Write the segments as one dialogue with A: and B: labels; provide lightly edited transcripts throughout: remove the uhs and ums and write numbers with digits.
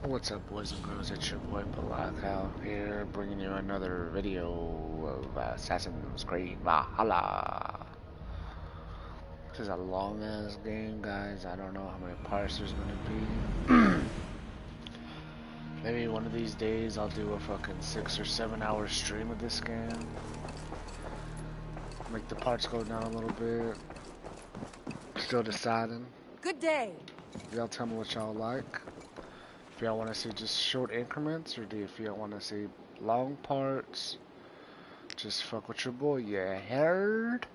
A: What's up, boys and girls? It's your boy Blackout here, bringing you another video of Assassin's Creed Valhalla. This is a long ass game, guys. I don't know how many parts there's gonna be. Maybe one of these days I'll do a fucking 6 or 7 hour stream of this game. Make the parts go down a little bit. Still deciding.
B: Good day.
A: Y'all tell me what y'all like. If y'all want to see just short increments, or if y'all want to see long parts, just fuck with your boy, you heard?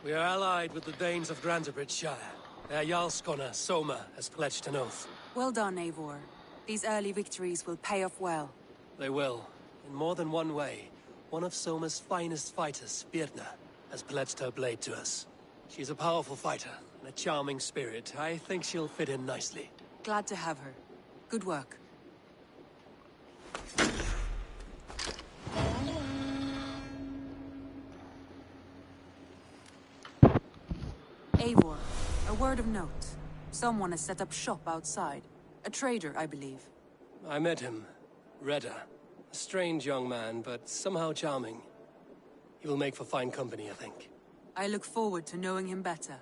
C: We are allied with the Danes of Shire. Their Jarlskona, Soma, has pledged an oath.
B: Well done, Eivor. These early victories will pay off well.
C: They will. In more than one way. One of Soma's finest fighters, Birna, has pledged her blade to us. She's a powerful fighter, and a charming spirit. I think she'll fit in nicely.
B: Glad to have her. Good work. Eivor, a word of note. Someone has set up shop outside. A trader, I believe.
C: I met him. Redda. A strange young man, but somehow charming. He will make for fine company, I think.
B: I look forward to knowing him better.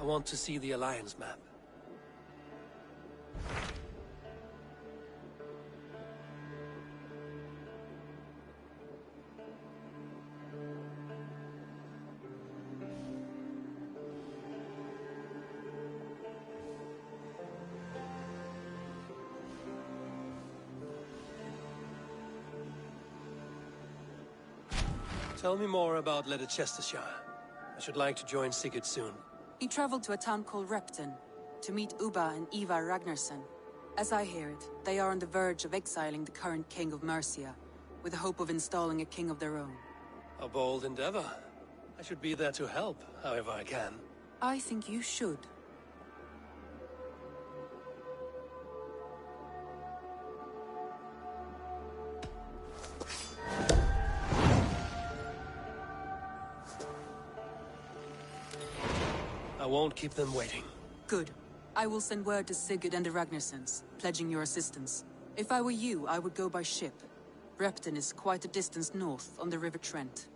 C: I want to see the Alliance map. Tell me more about Leicestershire. I should like to join Sigurd soon.
B: He traveled to a town called Repton to meet Ubba and Ivar Ragnarsson. As I hear it, they are on the verge of exiling the current king of Mercia, with the hope of installing a king of their own.
C: A bold endeavor. I should be there to help, however I can.
B: I think you should.
C: I won't keep them waiting.
B: Good. I will send word to Sigurd and the Ragnarssons, pledging your assistance. If I were you, I would go by ship. Repton is quite a distance north on the River Trent.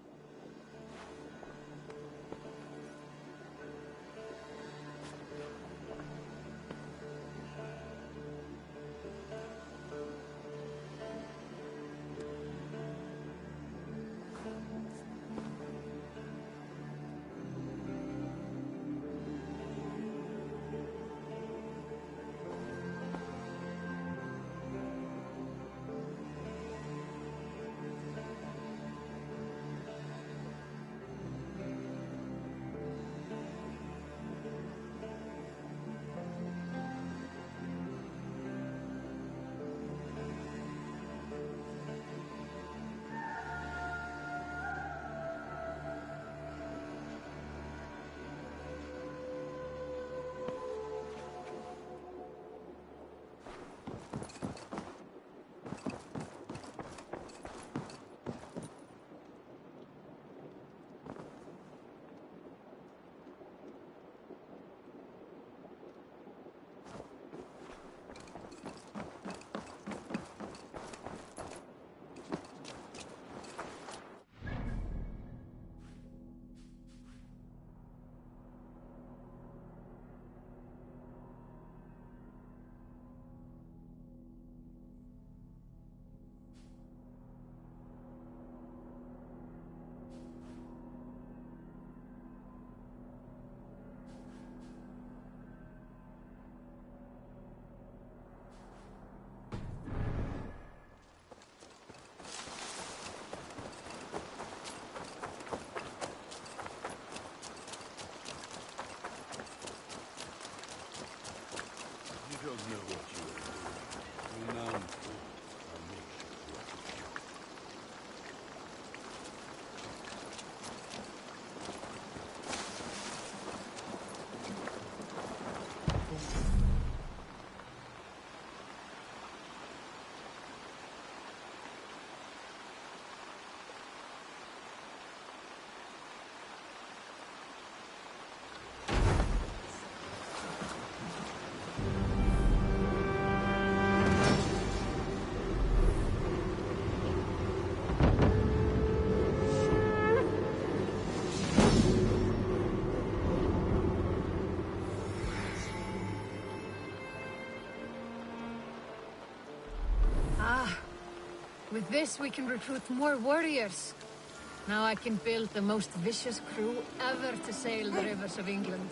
D: With this, we can recruit more warriors. Now I can build the most vicious crew ever to sail the rivers of England.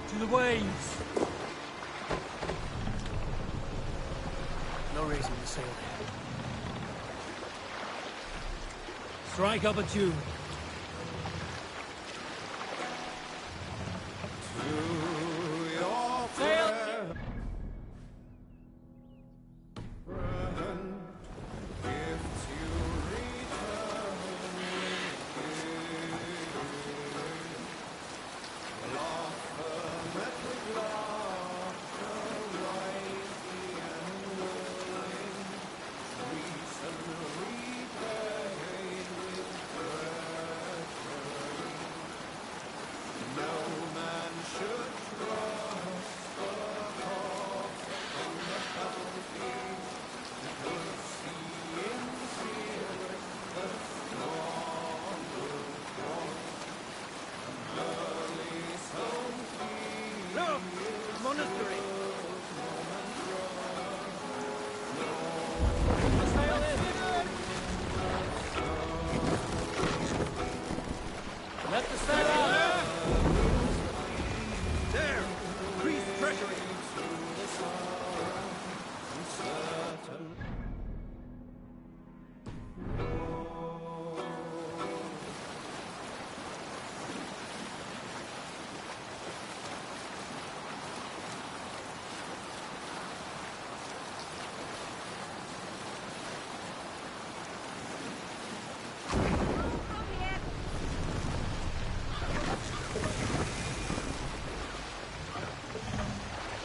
C: To the waves! No reason to sail there. Strike up a tune.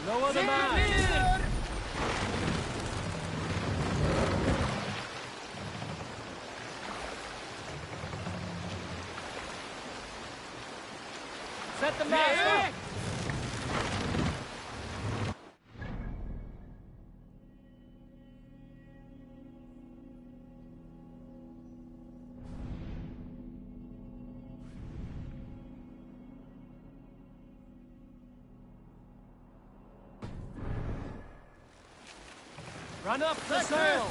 C: No other man! Set the mast up! Run up the sail!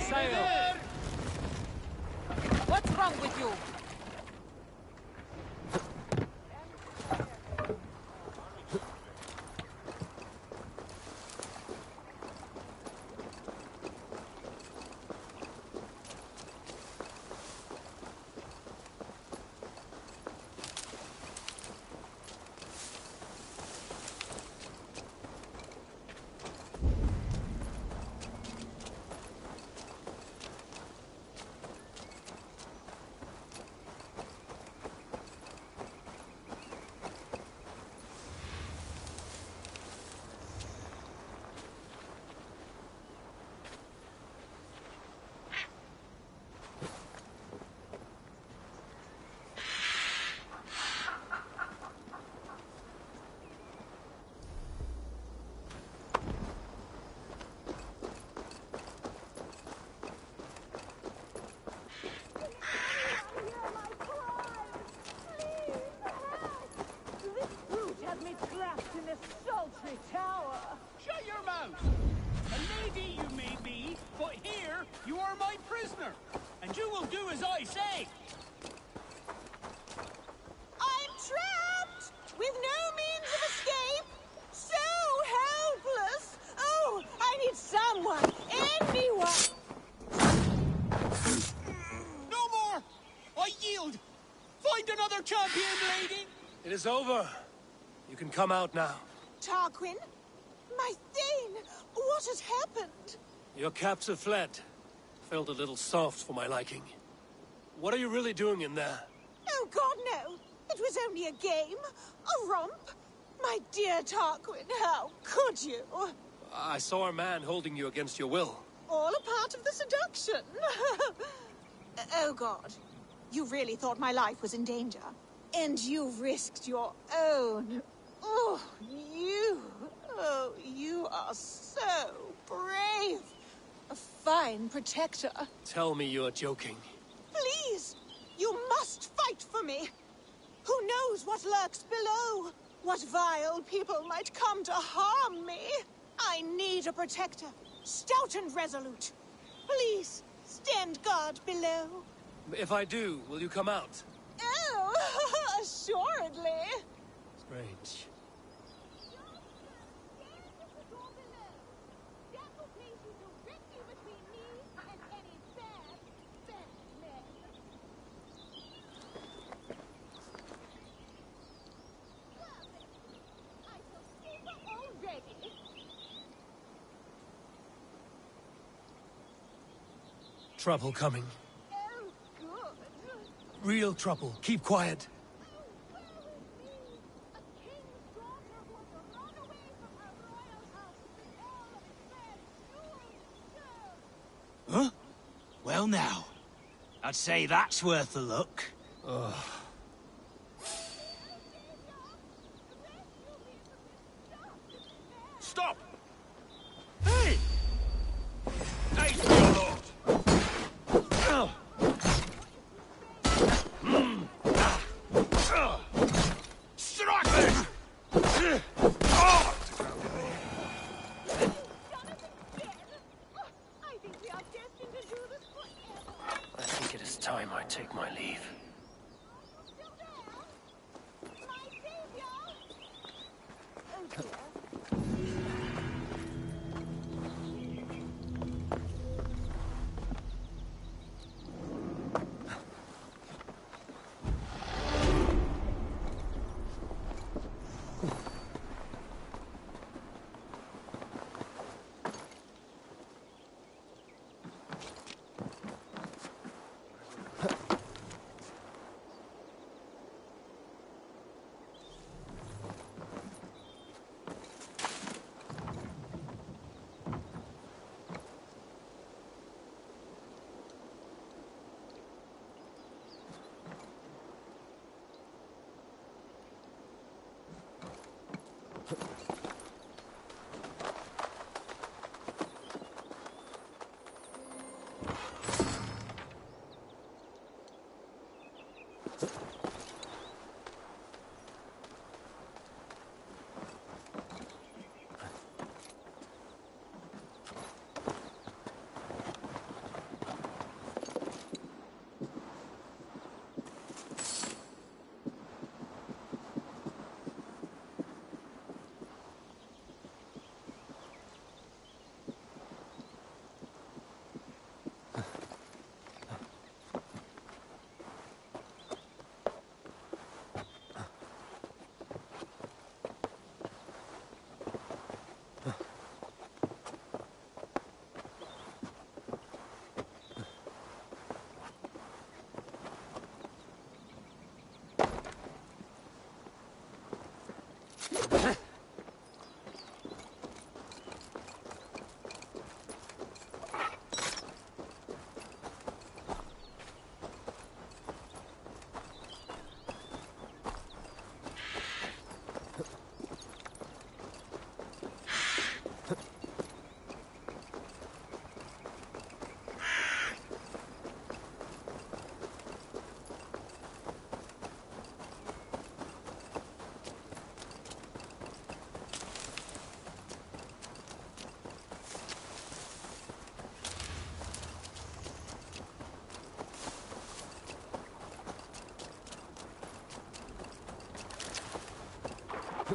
C: Sail.
B: What's wrong with you?
E: Shut your mouth! A lady you may be, but here you are my prisoner, and you will do as I say.
F: with no means of escape. So helpless. Oh, I need someone, anyone.
E: No more! I yield! Find another champion, lady!
C: It is over. You can come out now.
F: Tarquin? My Thane! What has happened?
C: Your caps have fled. Felt a little soft for my liking. What are you really doing in there?
F: Oh, God, no. It was only a game. A romp. My dear Tarquin, how could you?
C: I saw a man holding you against your will.
F: All a part of the seduction. Oh, God. You really thought my life was in danger. And you risked your own. Oh, you are so brave. A fine protector.
C: Tell me you're joking.
F: Please, you must fight for me. Who knows what lurks below? What vile people might come to harm me? I need a protector, stout and resolute. Please, stand guard below.
C: If I do, will you come out?
F: Oh, assuredly.
C: Strange. Trouble coming.
F: Oh, good.
C: Real trouble. Keep quiet.
G: Huh? Well now, I'd say that's worth a look.
C: Ugh.
E: Stop! Hey! Hey, my lord! Strike me!
F: I think we are destined to do this forever.
C: I think it is time I take my leave.
F: Still there? My savior? Oh dear.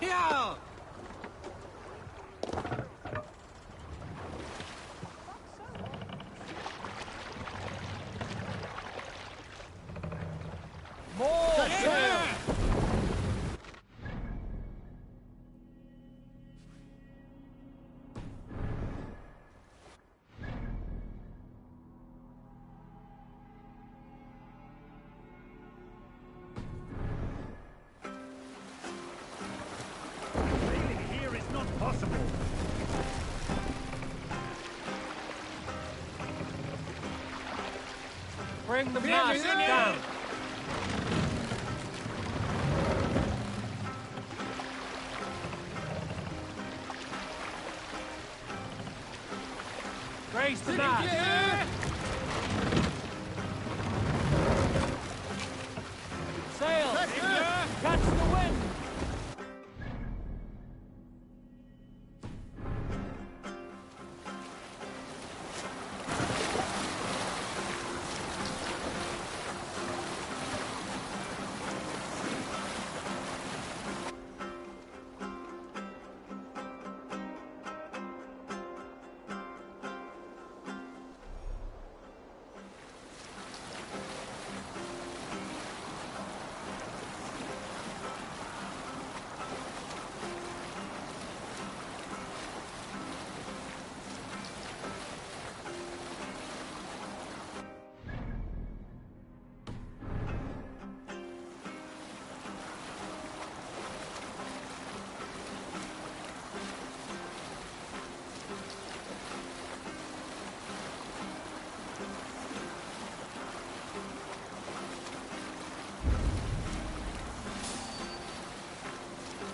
C: Yeah! More sail! Bring the mast down! Raise the mast! Sail! Catch the wind!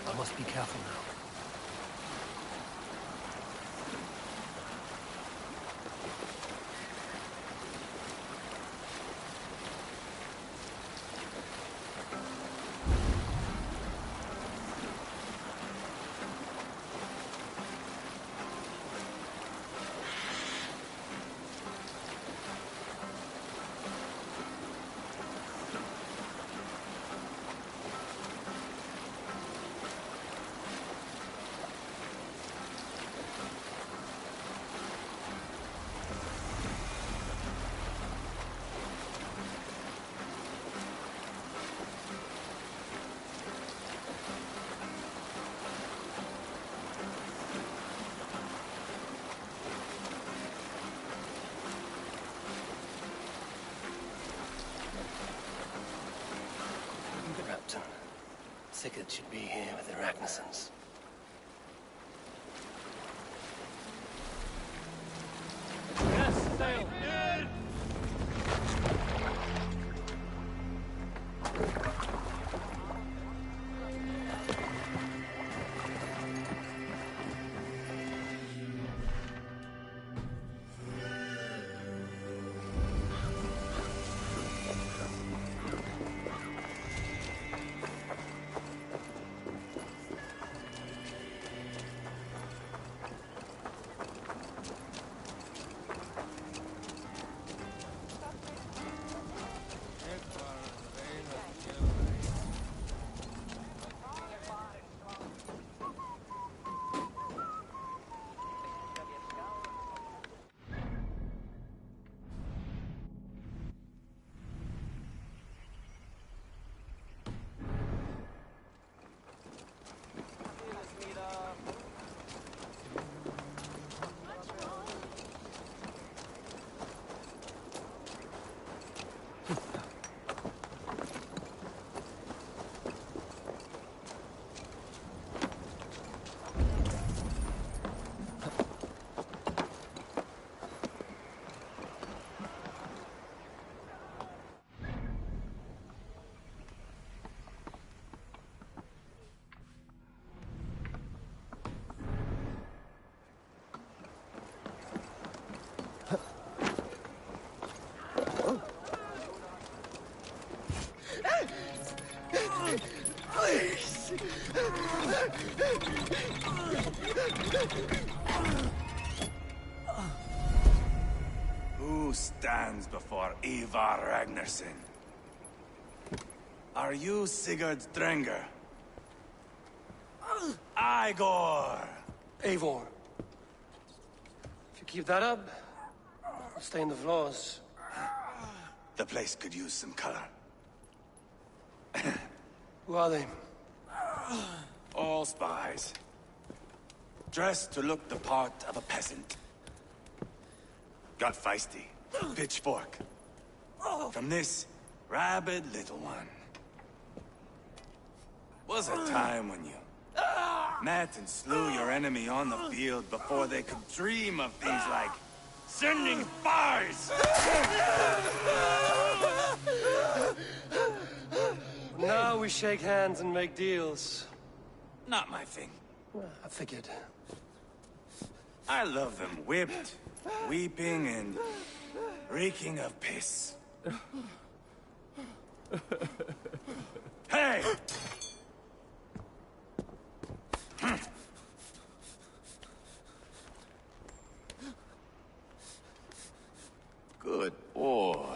C: I must be careful now. Sigurd should be here with the Ragnarsons. Yes, sail!
H: Who stands before Ivar Ragnarsson? Are you Sigurd Drenger? Igor!
C: Eivor. If you keep that up, I'll stain the floors.
H: The place could use some color.
C: Who are they?
H: All spies. Dressed to look the part of a peasant. Got feisty. Pitchfork. From this rabid little one. Was a time when you met and slew your enemy on the field before they could dream of things like sending spies!
C: Now we shake hands and make deals.
H: Not my thing.
C: I figured.
H: I love them whipped, weeping, and reeking of piss. Hey! Good boy.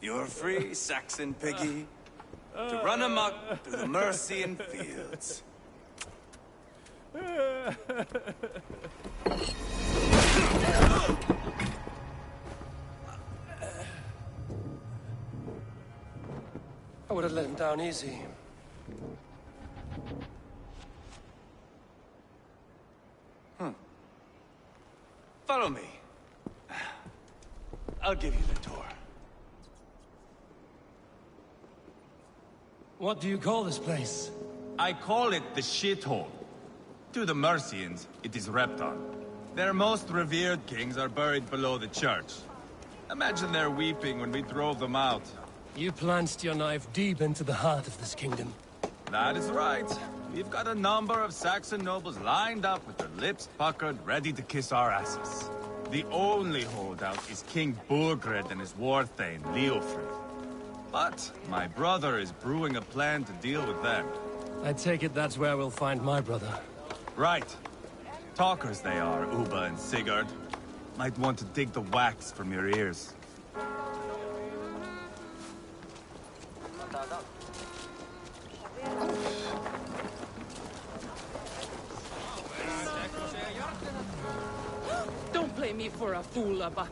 H: You're free, Saxon piggy, to run amok through the Mercian fields.
C: I would have let him down easy.
H: Follow me. I'll give you the tour.
C: What do you call this place?
I: I call it the shithole. To the Mercians, it is Repton. Their most revered kings are buried below the church. Imagine their weeping when we drove them out.
C: You plunged your knife deep into the heart of this kingdom.
I: That is right. We've got a number of Saxon nobles lined up with their lips puckered, ready to kiss our asses. The only holdout is King Burgred and his war thane, Leofrid. But my brother is brewing a plan to deal with them.
C: I take it that's where we'll find my brother.
I: Right. Talkers they are, Uba and Sigurd. Might want to dig the wax from your ears.
J: Don't play me for a fool, Abba.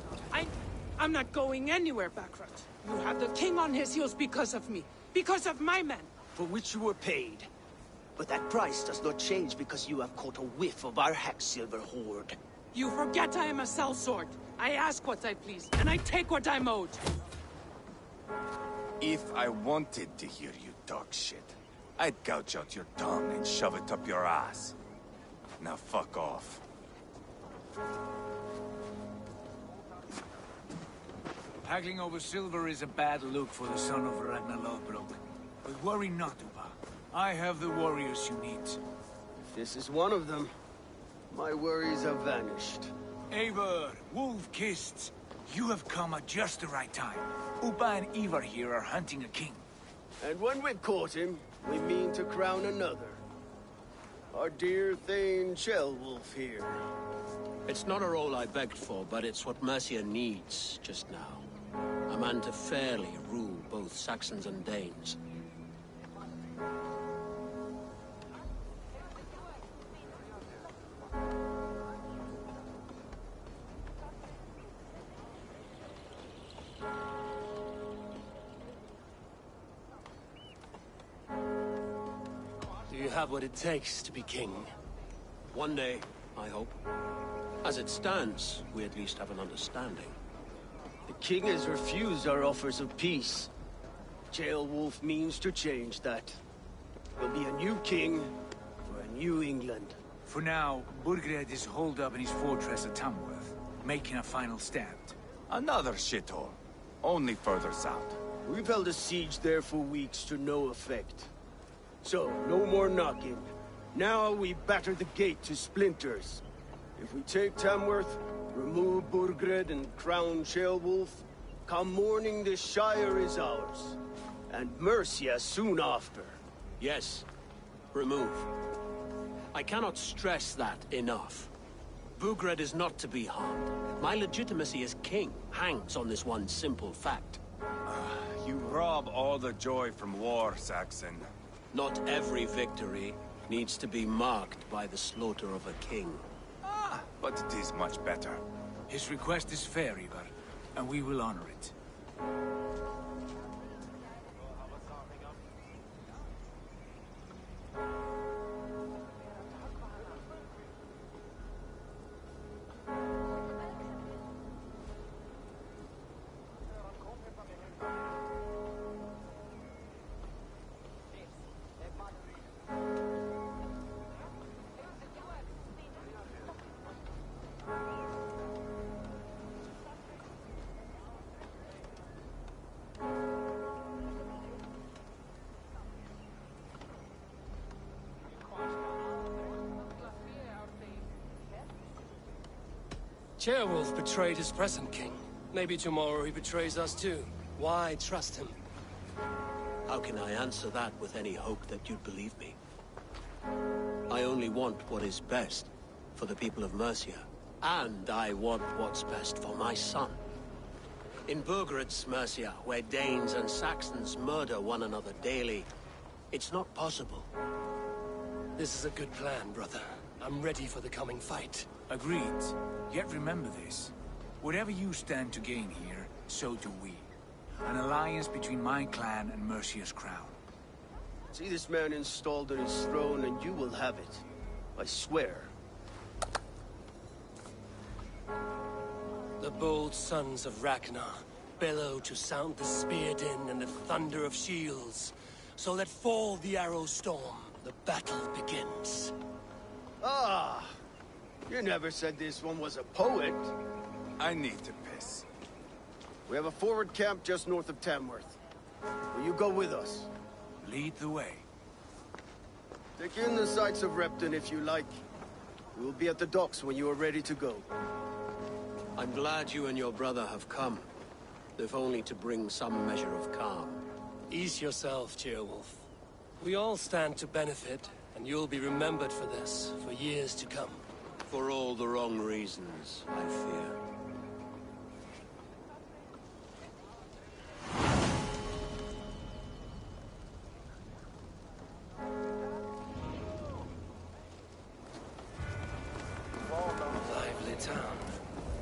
J: I'm not going anywhere, Backrot. You have the king on his heels because of me. Because of my men.
K: For which you were paid. But that price does not change because you have caught a whiff of our Hacksilver hoard.
J: You forget I am a sellsword. I ask what I please, and I take what I'm owed.
H: If I wanted to hear you talk shit, I'd gouge out your tongue and shove it up your ass. Now fuck off.
L: Haggling over silver is a bad look for the son of Ragnar Lothbrok. But worry not, Uba. I have the warriors you need.
K: If this is one of them, my worries have vanished.
L: Eivor, Wolf-Kissed, you have come at just the right time. Uba and Ivar here are hunting a king.
K: And when we've caught him, we mean to crown another. Our dear Thane Ceolwulf here.
M: It's not a role I begged for, but it's what Mercia needs just now. A man to fairly rule both Saxons and Danes.
C: Do you have what it takes to be king?
M: One day, I hope. As it stands, we at least have an understanding.
K: The king has refused our offers of peace. Ceolwulf means to change that. There'll be a new king for a new England.
L: For now, Burgred is holed up in his fortress at Tamworth, making a final stand.
H: Another shithole. Only further south.
K: We've held a siege there for weeks to no effect. So, no more knocking. Now we batter the gate to splinters. If we take Tamworth, remove Burgred and crown Ceolwulf, come morning the Shire is ours. And Mercia soon after.
M: Yes, remove. I cannot stress that enough. Burgred is not to be harmed. My legitimacy as king hangs on this one simple fact.
H: You rob all the joy from war, Saxon.
M: Not every victory needs to be marked by the slaughter of a king.
H: Ah, but it is much better.
L: His request is fair, Ivar, and we will honor it.
C: Ceolwulf betrayed his present king. Maybe tomorrow he betrays us too. Why trust him?
M: How can I answer that with any hope that you'd believe me? I only want what is best for the people of Mercia. And I want what's best for my son. In Burgred's Mercia, where Danes and Saxons murder one another daily, it's not possible.
C: This is a good plan, brother. I'm ready for the coming fight.
L: Agreed. Yet remember this. Whatever you stand to gain here, so do we. An alliance between my clan and Mercia's crown.
K: See this man installed on his throne and you will have it. I swear.
C: The bold sons of Ragnar bellow to sound the spear din and the thunder of shields. So let fall the arrow storm. The battle begins.
K: Ah! You never said this one was a poet.
H: I need to piss.
K: We have a forward camp just north of Tamworth. Will you go with us?
L: Lead the way.
K: Take in the sights of Repton if you like. We will be at the docks when you are ready to go.
M: I'm glad you and your brother have come, if only to bring some measure of calm.
C: Ease yourself, Ceolwulf. We all stand to benefit, and you'll be remembered for this, for years to come.
M: For all the wrong reasons, I fear.
C: Lively town.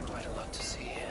C: Quite a lot to see here.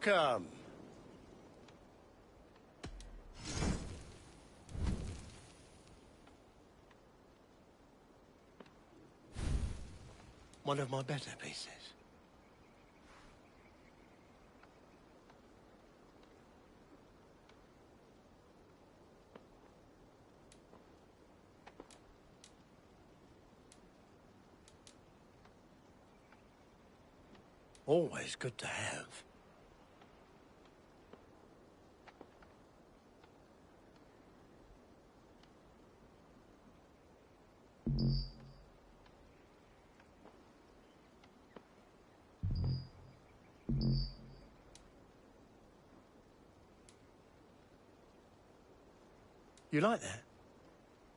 K: Welcome!
C: One of my better pieces. Always good to have. You like that?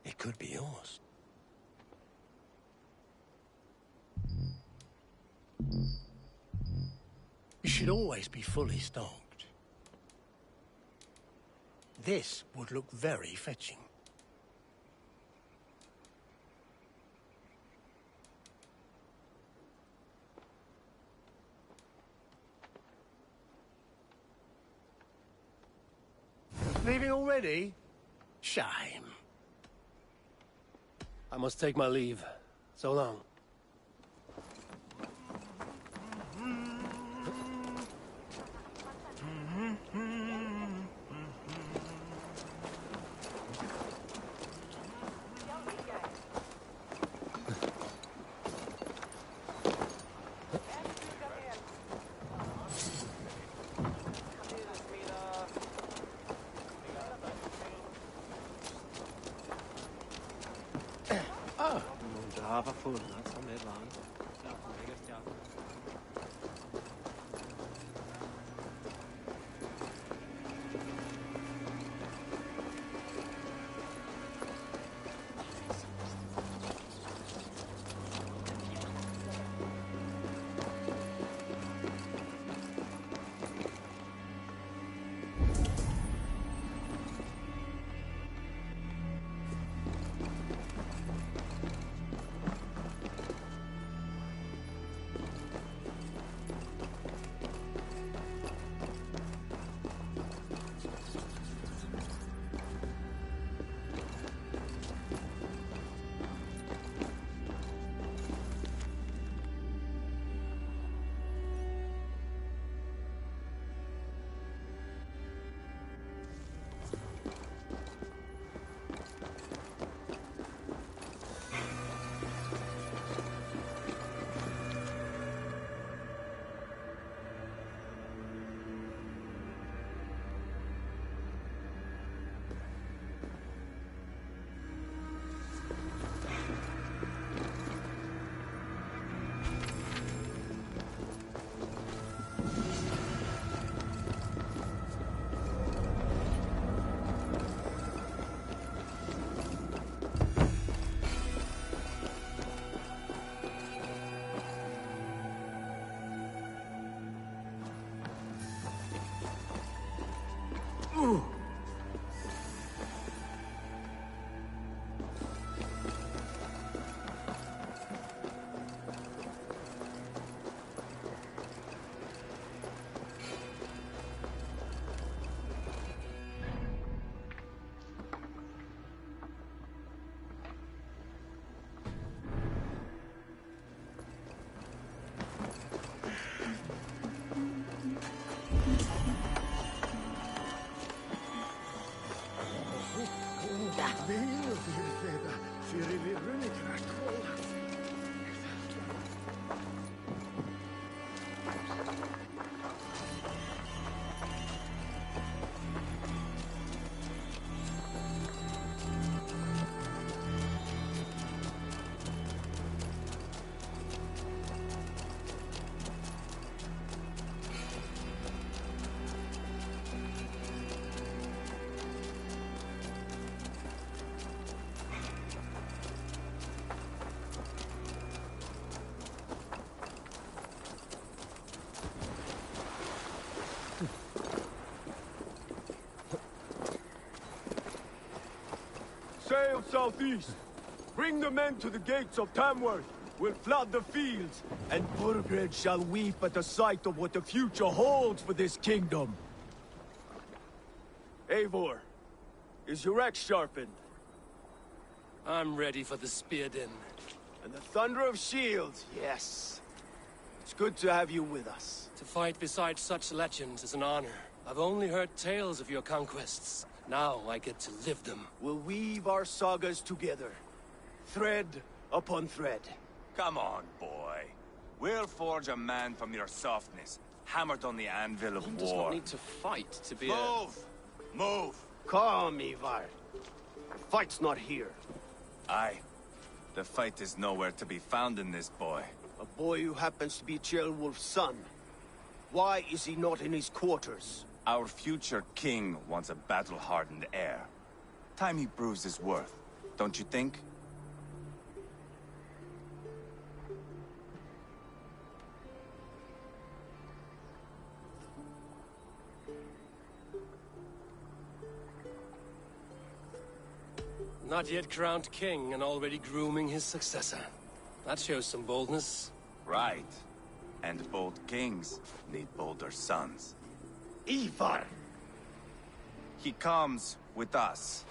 C: It could be yours. You should always be fully stocked. This would look very fetching. Leaving already? Shame. I must take my leave. So long.
K: Sail southeast. Bring the men to the gates of Tamworth. We'll flood the fields, and Burgred shall weep at the sight of what the future holds for this kingdom. Eivor, is your axe sharpened?
C: I'm ready for the spear din.
K: And the thunder of shields, yes. It's good to have you with us.
C: To fight beside such legends is an honor. I've only heard tales of your conquests. Now I get to live them.
K: We'll weave our sagas together. Thread upon thread.
H: Come on, boy. We'll forge a man from your softness, hammered on the anvil of
N: One
H: war.
N: does not need to fight to be
H: Move! Move!
K: Calm, Ivar. The fight's not here.
H: Aye. The fight is nowhere to be found in this boy.
K: A boy who happens to be Ceolwulf's son. Why is he not in his quarters?
H: Our future king wants a battle-hardened heir. Time he proves his worth, don't you think?
C: Not yet crowned king and already grooming his successor. That shows some boldness.
H: Right. And bold kings need bolder sons.
K: Ivar!
H: He comes with us.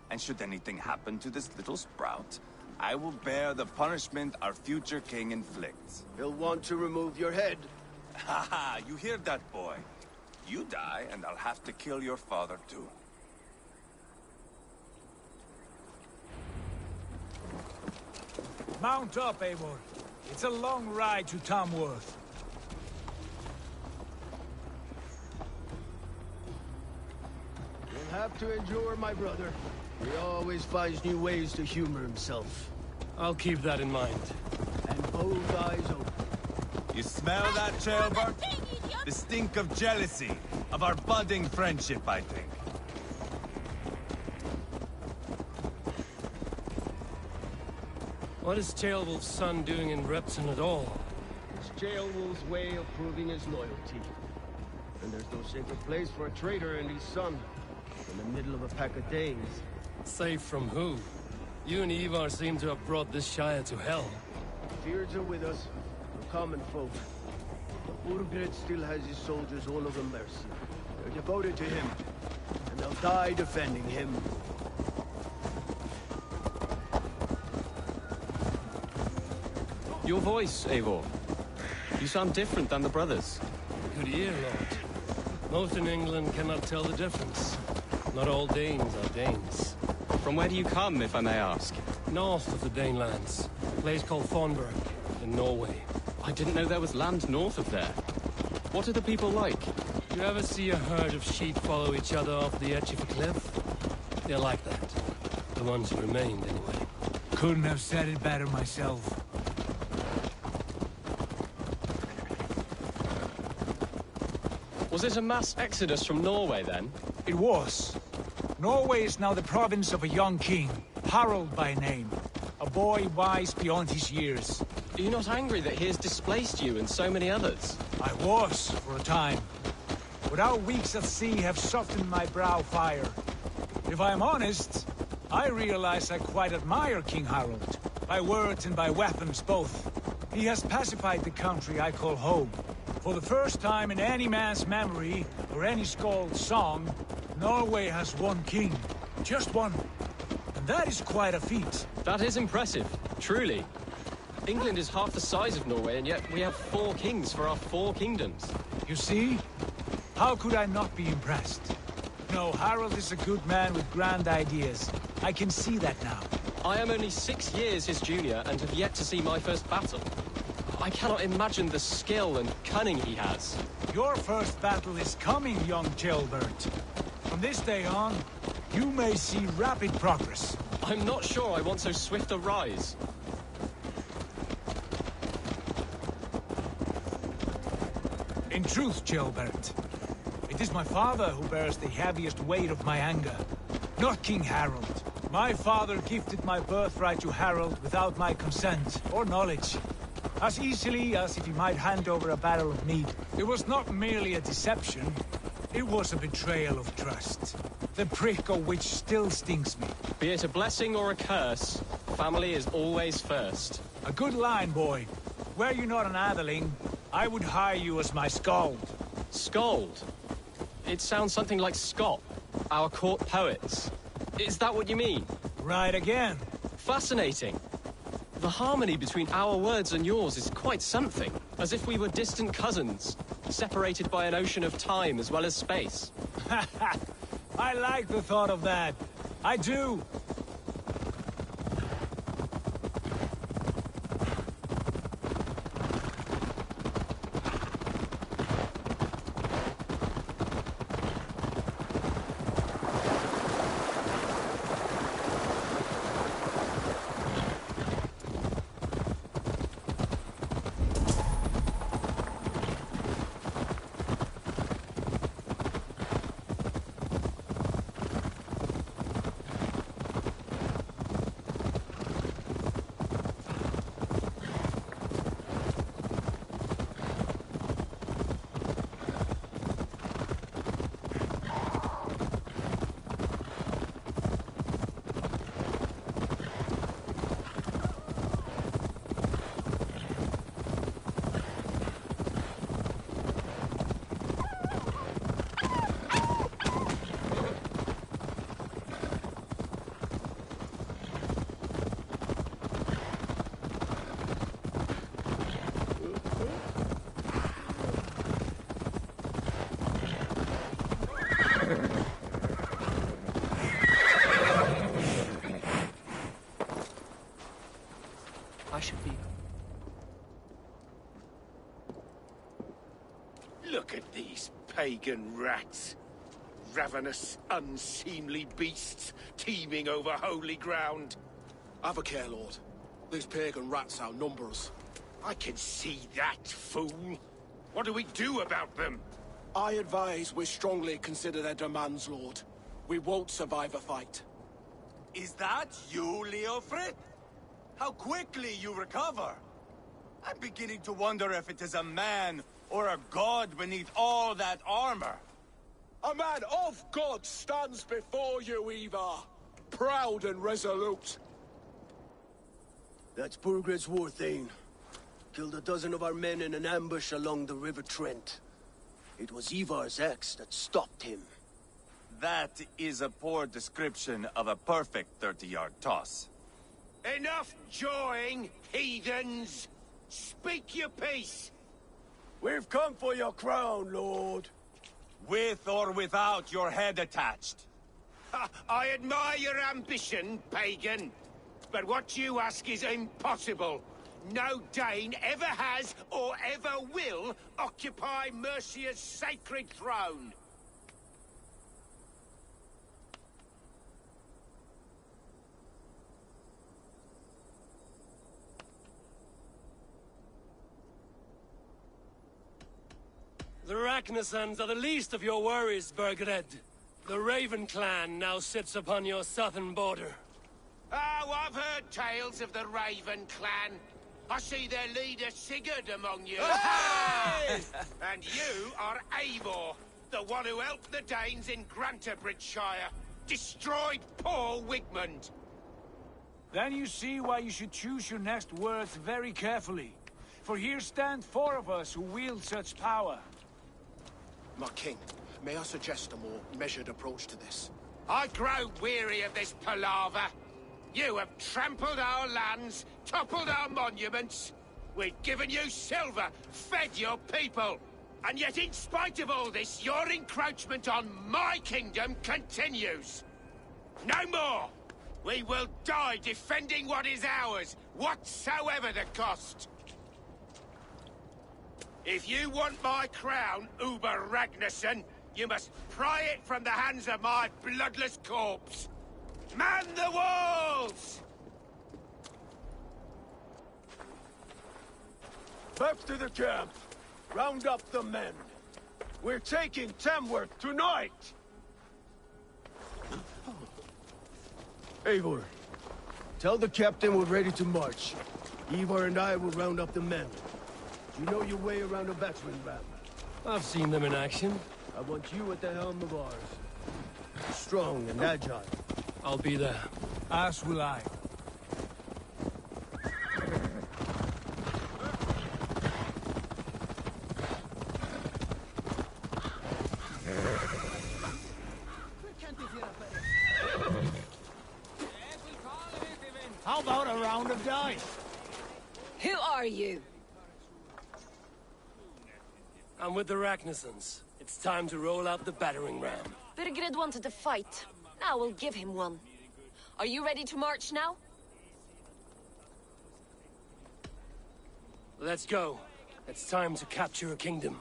H: And should anything happen to this little sprout, I will bear the punishment our future king inflicts.
K: He'll want to remove your head.
H: Haha, you hear that, boy? You die, and I'll have to kill your father, too.
L: Mount up, Eivor. It's a long ride to Tamworth.
K: You'll have to endure, my brother. He always finds new ways to humor himself.
C: I'll keep that in mind.
K: And both eyes open.
I: You smell that, Ceolbert? The stink of jealousy, of our budding friendship, I think.
C: What is Ceolwulf's son doing in Repton at all?
K: It's Ceolwulf's way of proving his loyalty. And there's no safer place for a traitor and his son in the middle of a pack of Danes.
C: Safe from who? You and Ivar seem to have brought this Shire to hell.
K: Fears are with us, the common folk. But Burgred still has his soldiers all over Mercia. They're devoted to him, and they'll die defending him.
N: Your voice, Eivor. You sound different than the brothers.
C: Good ear, Lord. Most in England cannot tell the difference. Not all Danes are Danes.
N: From where do you come, if I may ask?
C: North of the Danelands. A place called Thornburg, in Norway.
N: I didn't know there was land north of there. What are the people like?
C: Do you ever see a herd of sheep follow each other off the edge of a cliff? They're like that. The ones who remained, anyway.
L: Couldn't have said it better myself.
N: Was it a mass exodus from Norway, then?
L: It was. Norway is now the province of a young king, Harald by name. A boy wise beyond his years.
N: Are you not angry that he has displaced you and so many others?
L: I was, for a time. But our weeks at sea have softened my brow fire. If I am honest, I realize I quite admire King Harald. By words and by weapons both. He has pacified the country I call home. For the first time in any man's memory, or any skald's song, Norway has one king. Just one. And that is quite a feat.
N: That is impressive, truly. England is half the size of Norway, and yet we have 4 kings for our 4 kingdoms.
L: You see? How could I not be impressed? No, Harald is a good man with grand ideas. I can see that now.
N: I am only 6 years his junior, and have yet to see my first battle. I cannot imagine the skill and cunning he has.
L: Your first battle is coming, young Ceolbert. From this day on, you may see rapid progress.
N: I'm not sure I want so swift a rise.
L: In truth, Ceolbert, it is my father who bears the heaviest weight of my anger, not King Harald. My father gifted my birthright to Harald without my consent or knowledge. As easily as if he might hand over a barrel of mead. It was not merely a deception, it was a betrayal of trust. The prick of which still stings me.
N: Be it a blessing or a curse, family is always first.
L: A good line, boy. Were you not an atheling, I would hire you as my skald.
N: Skald? It sounds something like Scott, our court poets. Is that what you mean?
L: Right again.
N: Fascinating. The harmony between our words and yours is quite something. As if we were distant cousins, separated by an ocean of time as well as space.
L: I like the thought of that. I do.
K: Look at these pagan rats. Ravenous, unseemly beasts teeming over holy ground.
O: Have a care, Lord. These pagan rats outnumber us.
K: I can see that, fool. What do we do about them?
O: I advise we strongly consider their demands, Lord. We won't survive a fight.
H: Is that you, Leofrid? How quickly you recover! I'm beginning to wonder if it is a man or a god beneath all that armor.
O: A man of God stands before you, Ivar. Proud and resolute.
K: That's Burgred's Warthane. Killed a dozen of our men in an ambush along the River Trent. It was Ivar's axe that stopped him.
H: That is a poor description of a perfect 30-yard toss.
K: Enough jawing, heathens! Speak your piece! We've come for your crown, Lord.
H: With or without your head attached.
K: I admire your ambition, pagan. But what you ask is impossible. No Dane ever has or ever will occupy Mercia's sacred throne.
C: The Ragnarsons are the least of your worries, Burgred. The Raven clan now sits upon your southern border.
K: Oh, I've heard tales of the Raven clan. I see their leader Sigurd among you.
H: Hey!
K: And you are Eivor, the one who helped the Danes in Grantabridgeshire. Destroyed poor Wigmund.
L: Then you see why you should choose your next words very carefully. For here stand 4 of us who wield such power.
O: My king, may I suggest a more measured approach to this?
K: I grow weary of this palaver. You have trampled our lands, toppled our monuments. We've given you silver, fed your people. And yet in spite of all this, your encroachment on my kingdom continues. No more! We will die defending what is ours, whatsoever the cost. If you want my crown, Uber Ragnarsson, you must pry it from the hands of my bloodless corpse. Man the walls! Back to the camp. Round up the men. We're taking Tamworth tonight! Eivor, tell the captain we're ready to march. Ivar and I will round up the men. You know your way around a battering ram.
C: I've seen them in action.
K: I want you at the helm of ours. Strong and agile.
C: I'll be there.
L: As will I.
G: How about a round of dice?
D: Who are you?
C: I'm with the Ragnarsons. It's time to roll out the battering ram.
P: Birgred wanted to fight. Now we'll give him one. Are you ready to march now?
C: Let's go. It's time to capture a kingdom.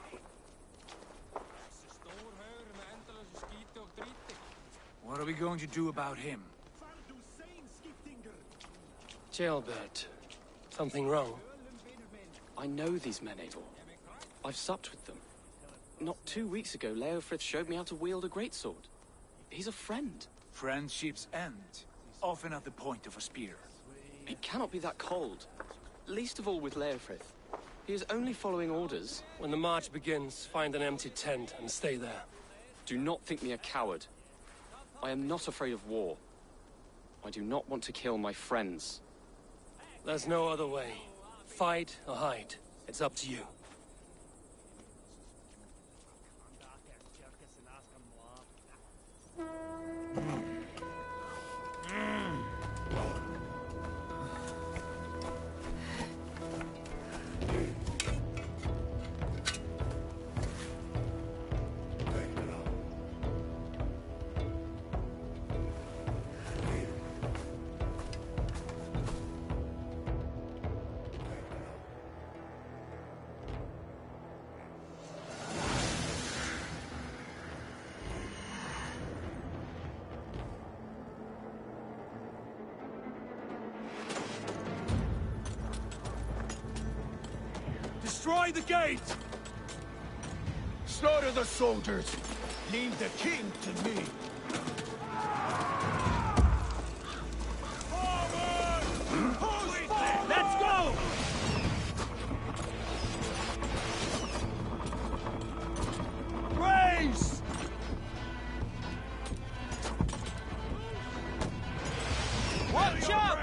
L: What are we going to do about him?
C: Jailbird. Something wrong?
Q: I know these men, Eivor. I've supped with them. Not 2 weeks ago, Leofrith showed me how to wield a greatsword. He's a friend.
L: Friendships end, often at the point of a spear.
Q: It cannot be that cold. Least of all with Leofrith. He is only following orders.
C: When the march begins, find an empty tent and stay there.
Q: Do not think me a coward. I am not afraid of war. I do not want to kill my friends.
C: There's no other way. Fight or hide. It's up to you.
O: Destroy the gate!
K: Slaughter the soldiers! Leave the king to me!
O: Let's go! Race! Watch out!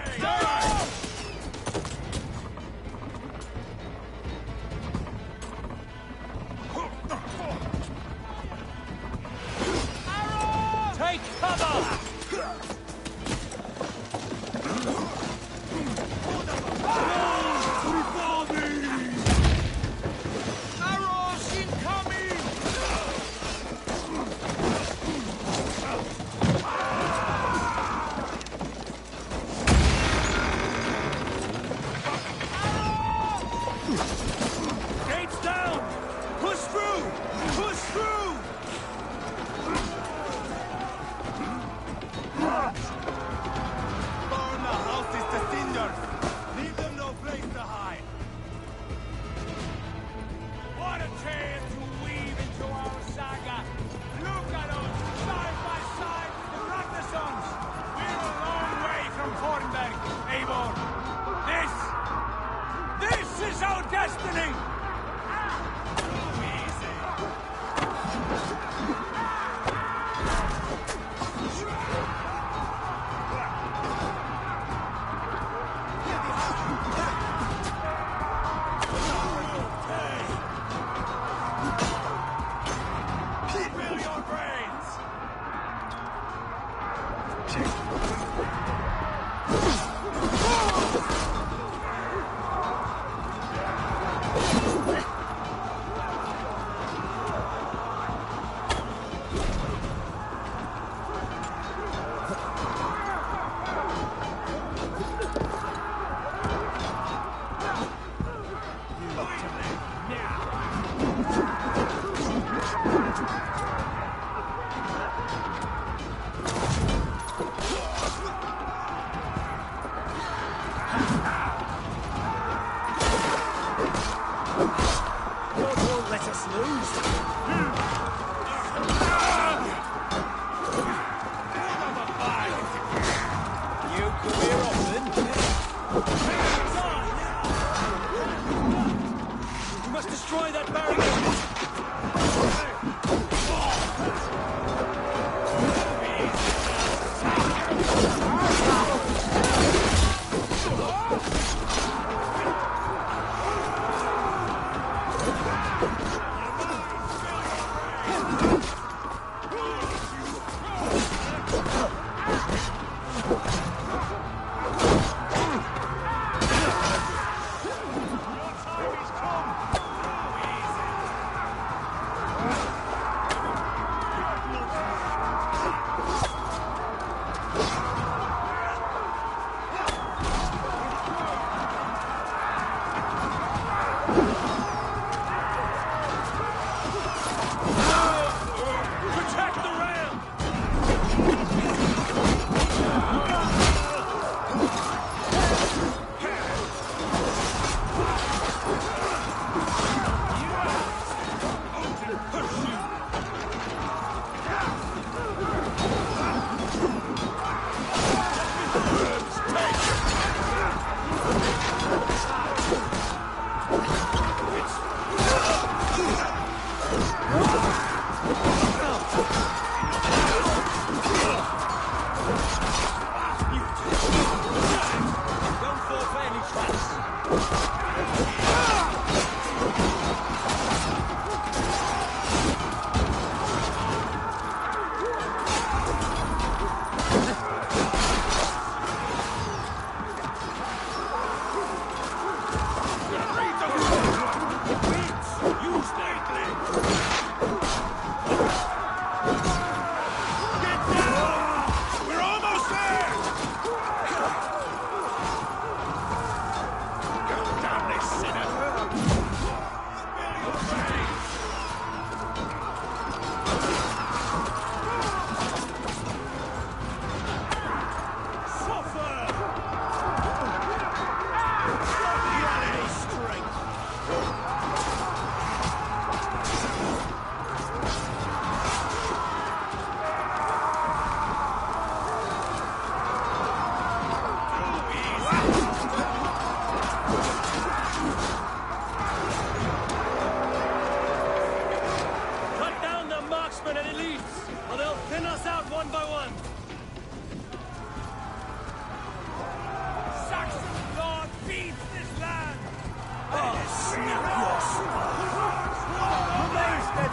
O: Take cover! Arrows incoming! Gates down! Push through! Push through!
H: Burn the houses to cinders! Leave them no place to hide!
O: What a tale to weave into our saga! Look at us, side by side with the Ragnarsons! We're a long way from Hornberg, Eivor! This is our destiny!
H: Fill your brains!
O: God won't let us lose! You come here often? We must destroy that barrier! Protect the ram! Don't fall for any traps! Use that!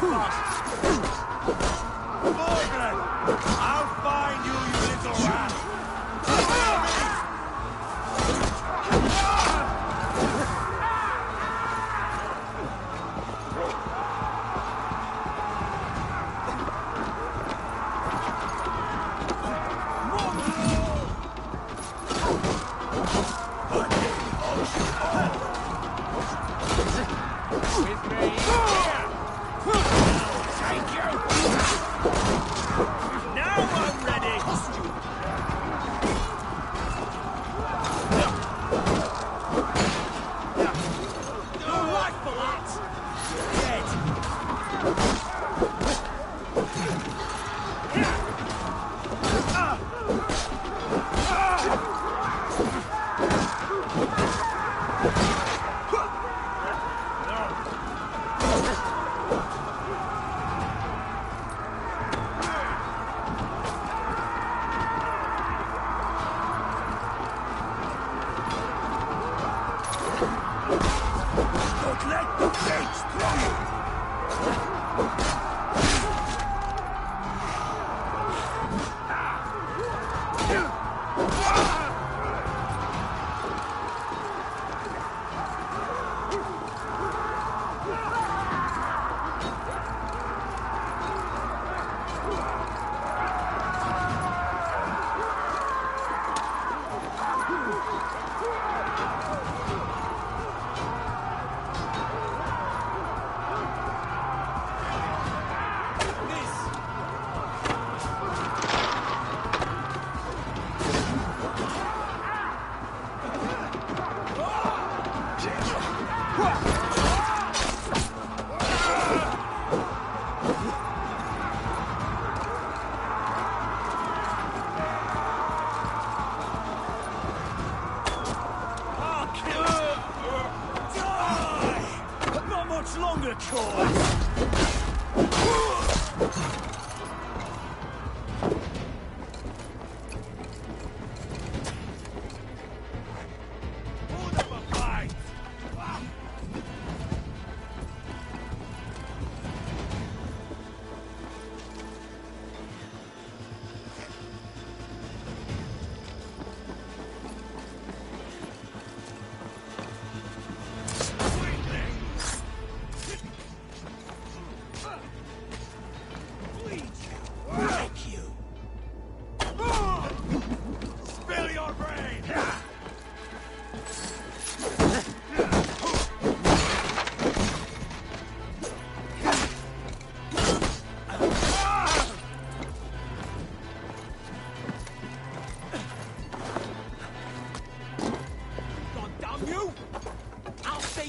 H: Morgan! I'll find you, you little rat!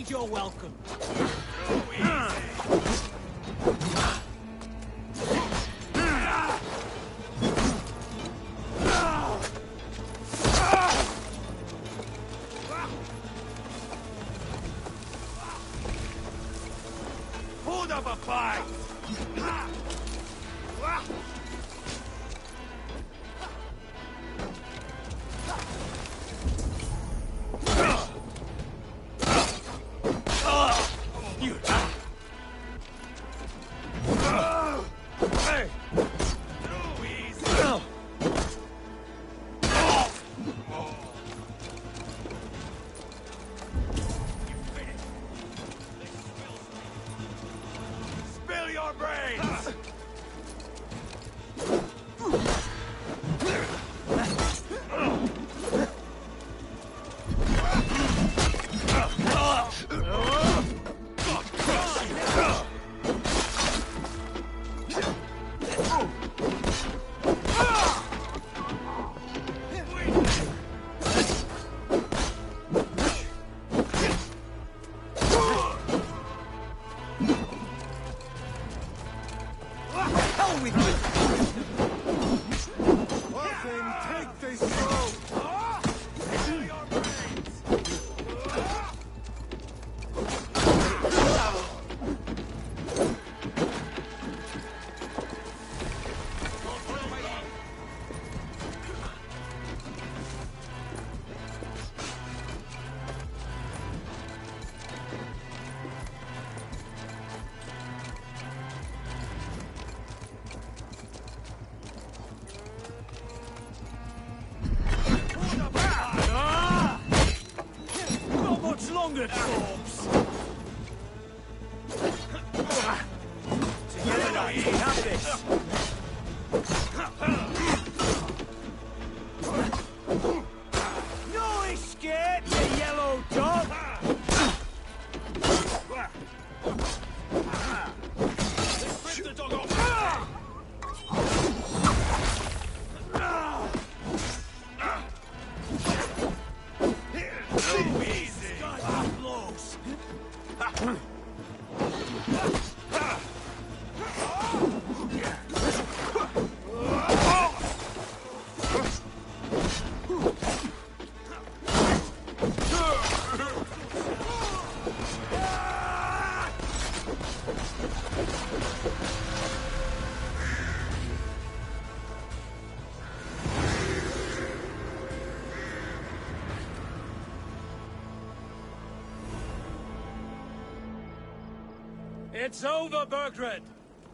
G: You're welcome.
H: Hold up a fight!
C: It's over, Burgred!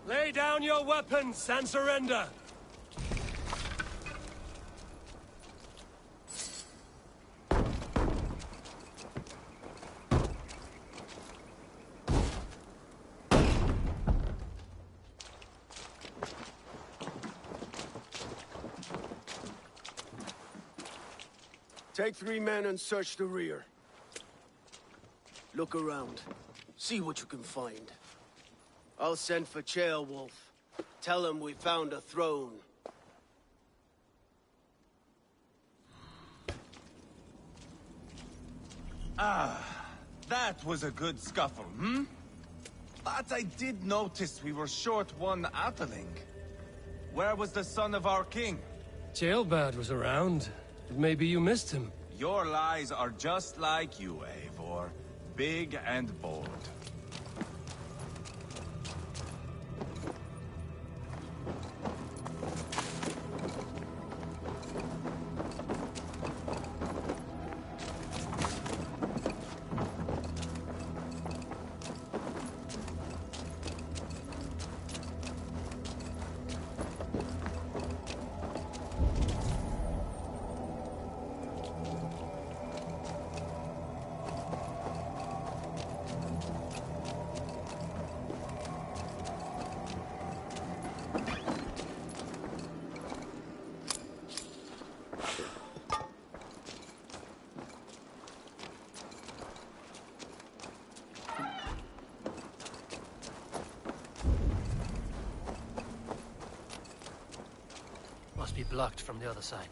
C: Lay down your weapons and surrender!
K: Take 3 men and search the rear. Look around. See what you can find. I'll send for Ceolwulf. Tell him we found a throne.
I: Ah, that was a good scuffle, hmm? But I did notice we were short one atheling. Where was the son of our king?
C: Ceolbad was around. Maybe you missed him.
I: Your lies are just like you, Eivor. Big and bold.
C: Must be blocked from the other side.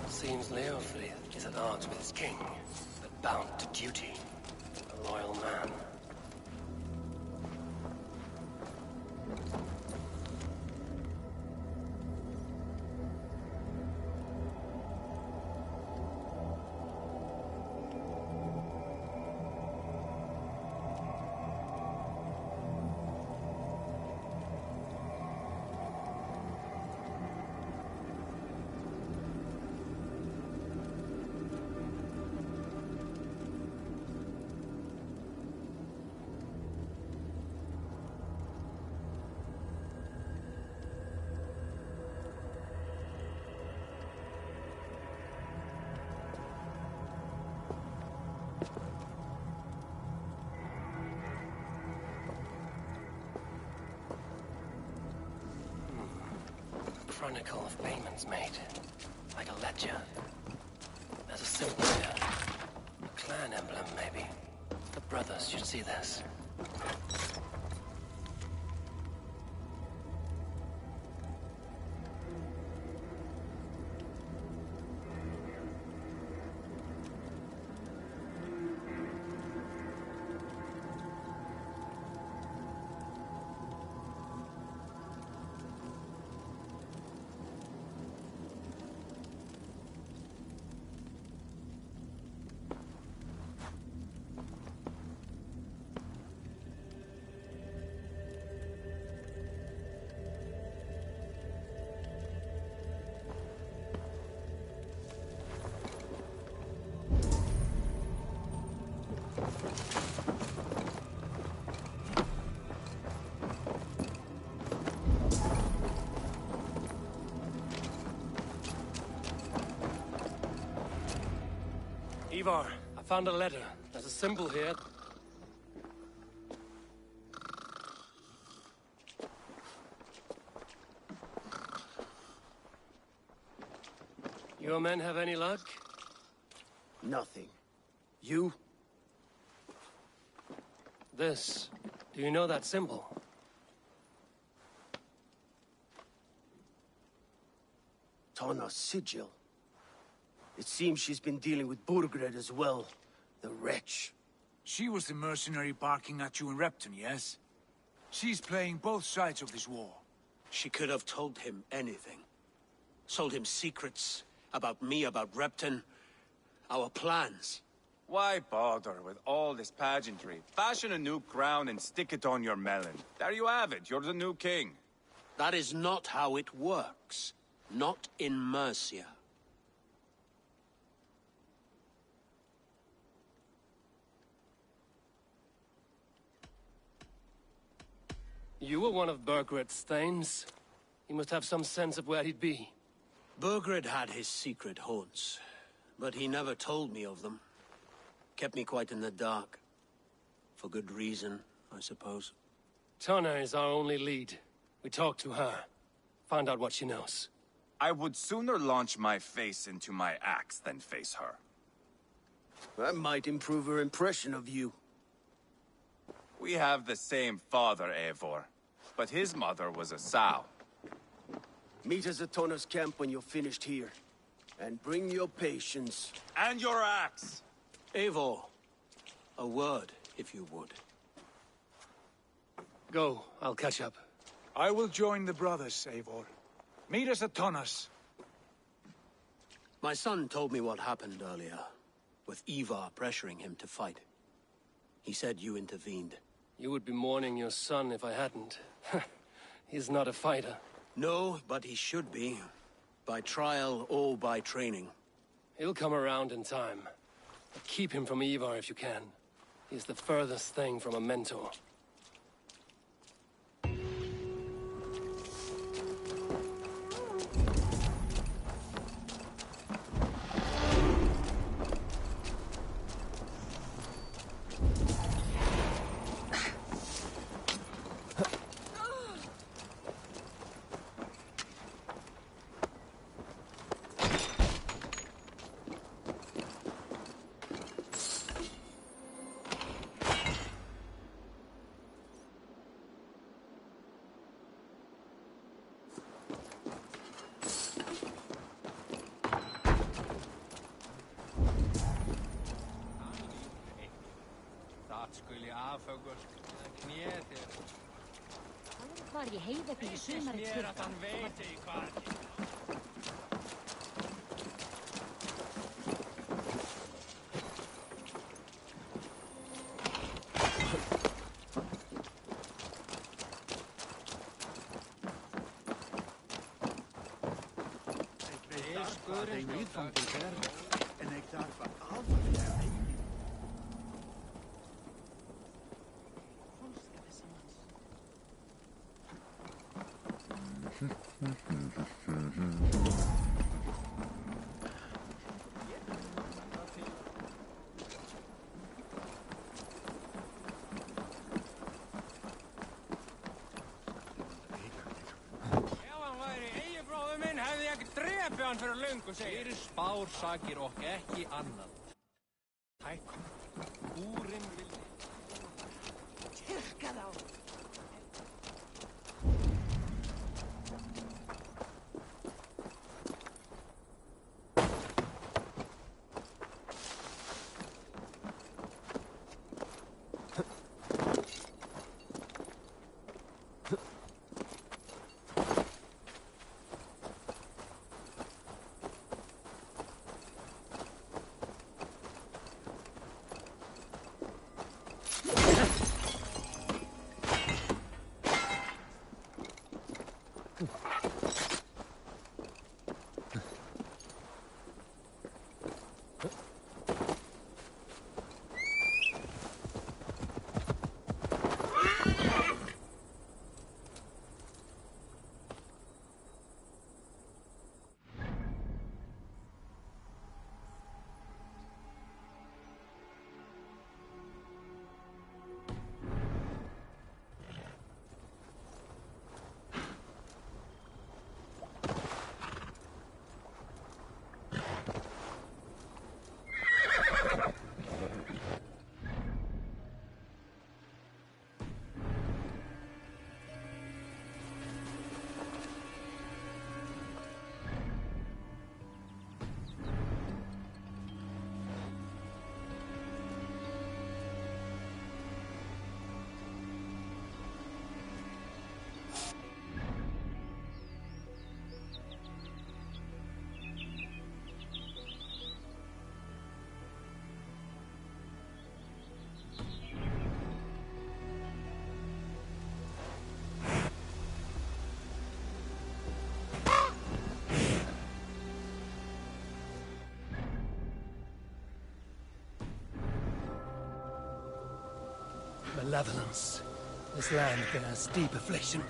C: Seems Leofrid is at odds with his king, but bound to duty. A loyal man. Chronicle of payments made, like a ledger. There's a symbol here. A clan emblem, maybe. The brothers should see this. Ivar, I found a letter. There's a symbol here. Your men have any luck?
K: Nothing. You?
C: This. Do you know that symbol?
K: Tana's sigil. It seems she's been dealing with Burgred as well. The wretch.
L: She was the mercenary barking at you in Repton, yes? She's playing both sides of this war.
M: She could have told him anything. Sold him secrets about me, about Repton, our plans.
I: Why bother with all this pageantry? Fashion a new crown and stick it on your melon. There you have it, you're the new king.
M: That is not how it works. Not in Mercia.
C: You were one of Burgred's thanes. He must have some sense of where he'd be.
M: Burgred had his secret haunts, but he never told me of them. Kept me quite in the dark. For good reason, I suppose.
C: Tana is our only lead. We talked to her. Find out what she knows.
I: I would sooner launch my face into my axe than face her.
K: That might improve her impression of you.
I: We have the same father, Eivor, but his mother was a sow.
K: Meet us at Tana's camp when you're finished here. And bring your patience.
I: And your axe!
M: Eivor, a word, if you would.
C: Go, I'll catch up.
L: I will join the brothers, Eivor. Meet us at Tana's.
M: My son told me what happened earlier, with Ivar pressuring him to fight. He said you intervened.
C: You would be mourning your son if I hadn't. He's not a fighter.
M: No, but he should be. By trial or by training.
C: He'll come around in time. But keep him from Ivar if you can. He's the furthest thing from a mentor.
R: Var ég heiða fyrir sumarið styrta.
O: En ik dacht van altijd.
E: Fyrir löngu segir. Fyrir spársakir og ekki annað. Hæk. Úrin vildi. Tyrka þá.
C: malevolence. This land bears deep affliction.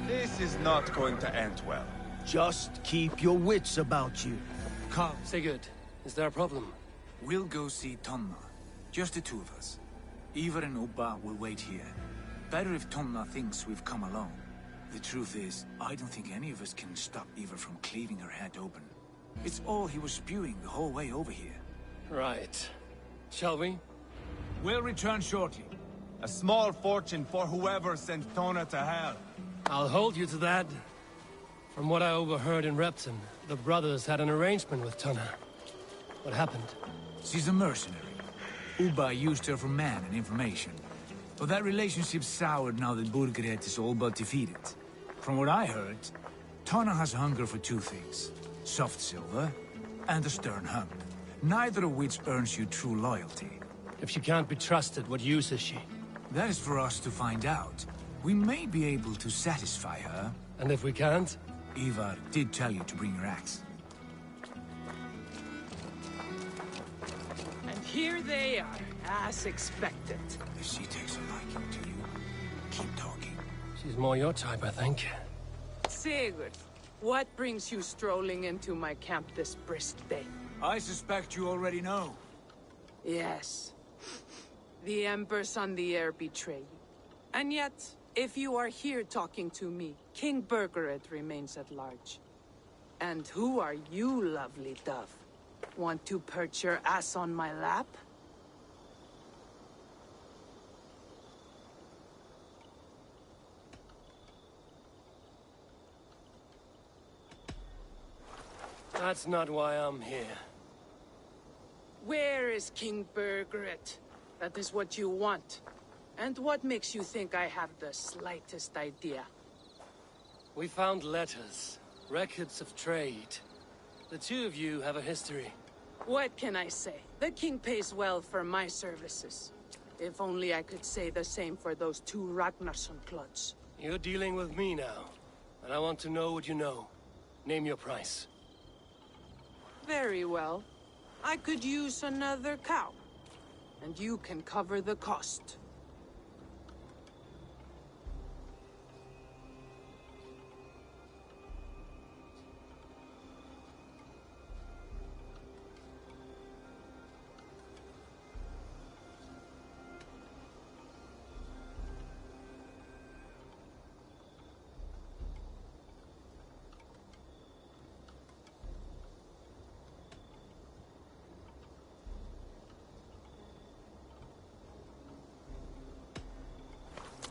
I: This is not going to end well.
K: Just keep your wits about you.
L: Come.
C: Sigurd, is there a problem?
L: We'll go see Tonna. Just the two of us. Ivar and Ubba will wait here. Better if Tonna thinks we've come alone. The truth is, I don't think any of us can stop Ivar from cleaving her head open. It's all he was spewing the whole way over here.
C: Right. Shall we?
L: We'll return shortly.
I: A small fortune for whoever sent Tona to hell.
C: I'll hold you to that. From what I overheard in Repton, the brothers had an arrangement with Tonna. What happened?
L: She's a mercenary. Ubba used her for man and information. But that relationship soured now that Burgred is all but defeated. From what I heard, Tonna has hunger for two things. Soft silver and a stern hump. Neither of which earns you true loyalty.
C: If she can't be trusted, what use is she?
L: That is for us to find out. We may be able to satisfy her.
C: And if we can't?
L: Ivar did tell you to bring your axe.
J: And here they are, as expected.
L: If she takes a liking to you, keep talking.
C: She's more your type, I think.
J: Sigurd, what brings you strolling into my camp this brisk day?
L: I suspect you already know.
J: Yes. The Embers on the air betray you. And yet, if you are here talking to me, King Burgred remains at large. And who are you, lovely dove? Want to perch your ass on my lap?
C: That's not why I'm here.
J: Where is King Burgred? That is what you want. And what makes you think I have the slightest idea?
C: We found letters, records of trade. The two of you have a history.
J: What can I say? The king pays well for my services. If only I could say the same for those two Ragnarsson clods.
C: You're dealing with me now, and I want to know what you know. Name your price.
J: Very well. I could use another cow. And you can cover the cost.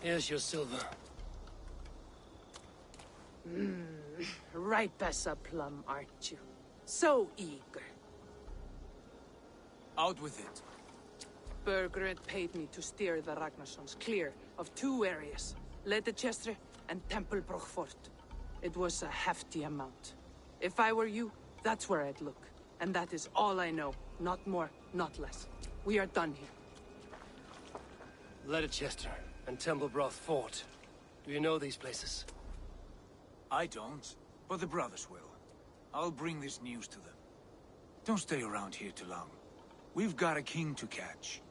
C: Here's your silver.
J: Ripe as a plum, aren't you? So eager.
L: Out with it.
J: Burgred paid me to steer the Ragnarssons clear of two areas, Leicester and Tempelbroch Fort. It was a hefty amount. If I were you, that's where I'd look. And that is all I know. Not more, not less. We are done here.
C: Leicester and Tempelbroch Fort. Do you know these places?
L: I don't, but the brothers will. I'll bring this news to them. Don't stay around here too long. We've got a king to catch.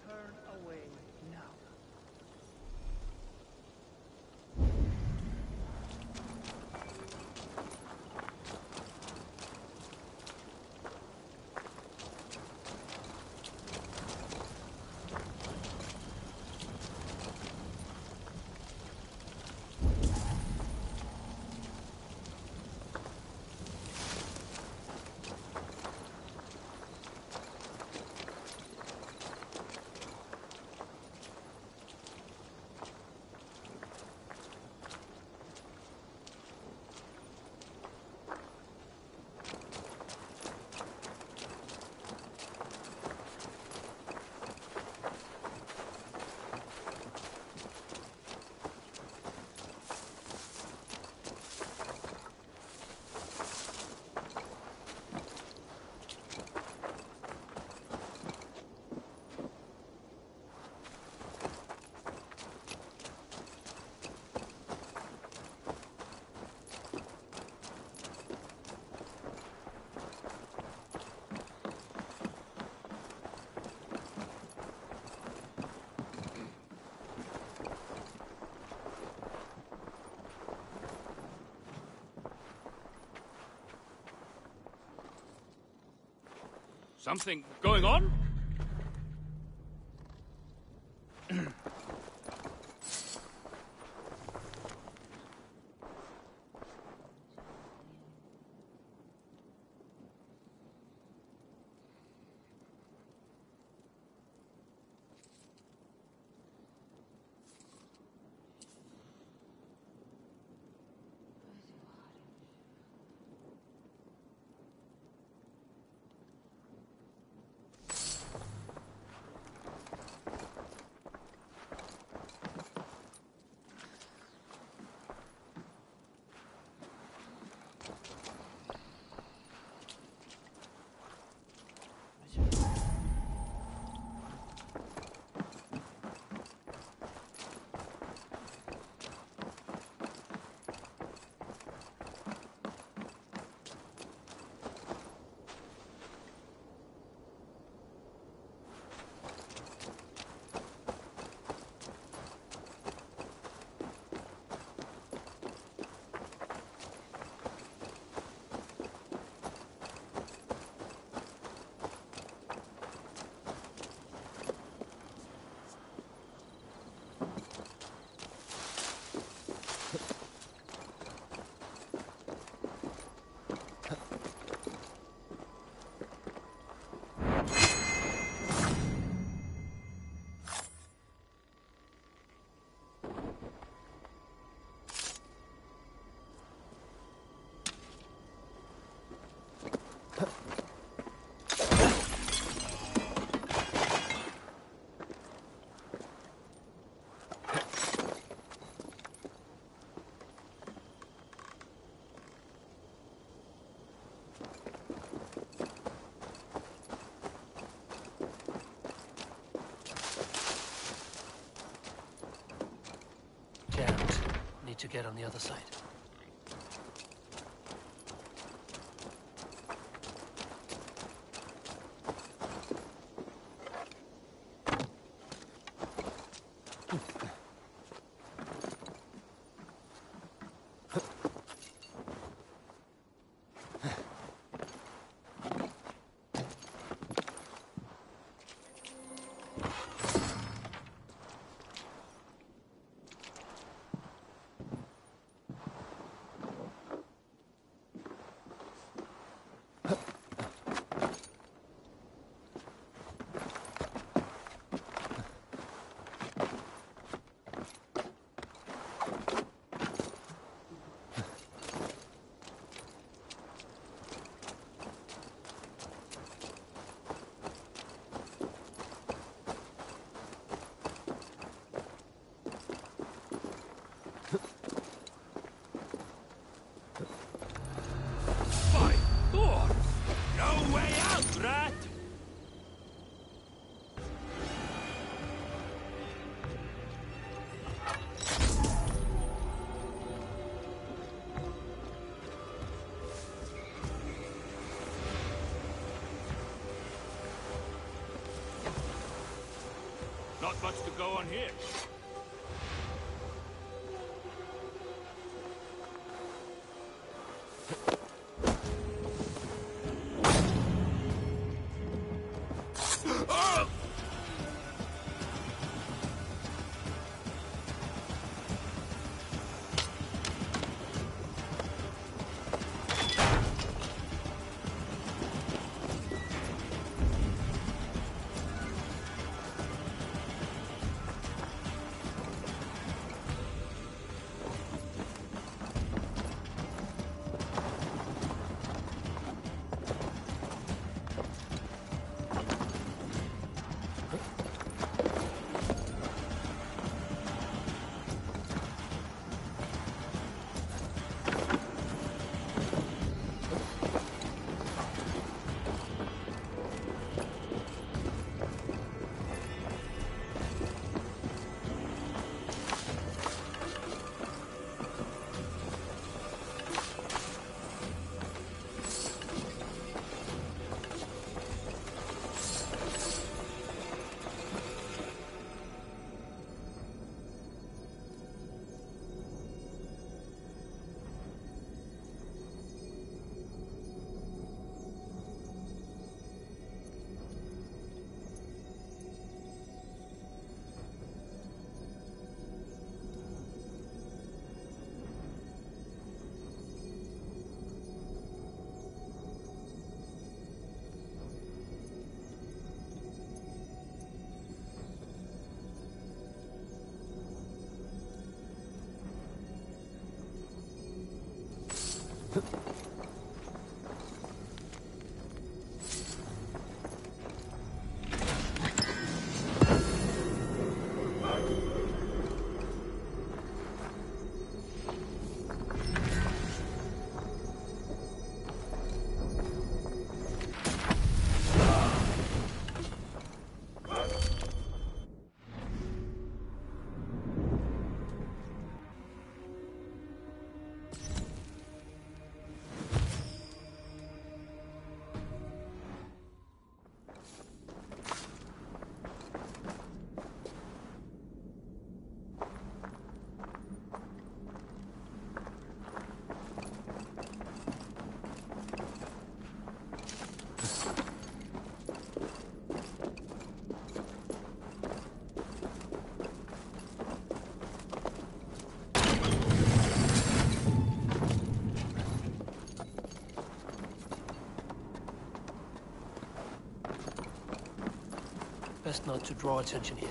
J: Turn away now.
O: Something going on?
C: Need to get on the other side.
O: Not much to go on here.
C: Best not to draw attention here.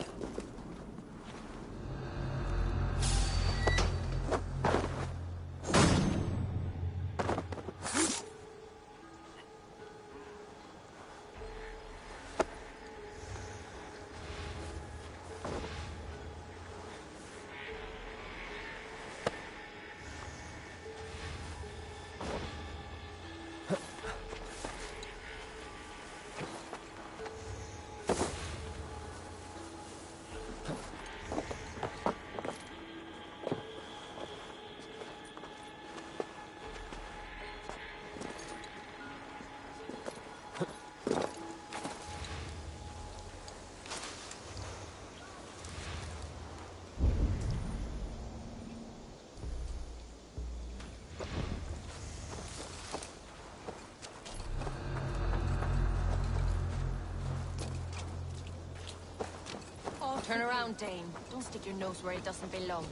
P: Turn around, Dane. Don't stick your nose where it doesn't belong.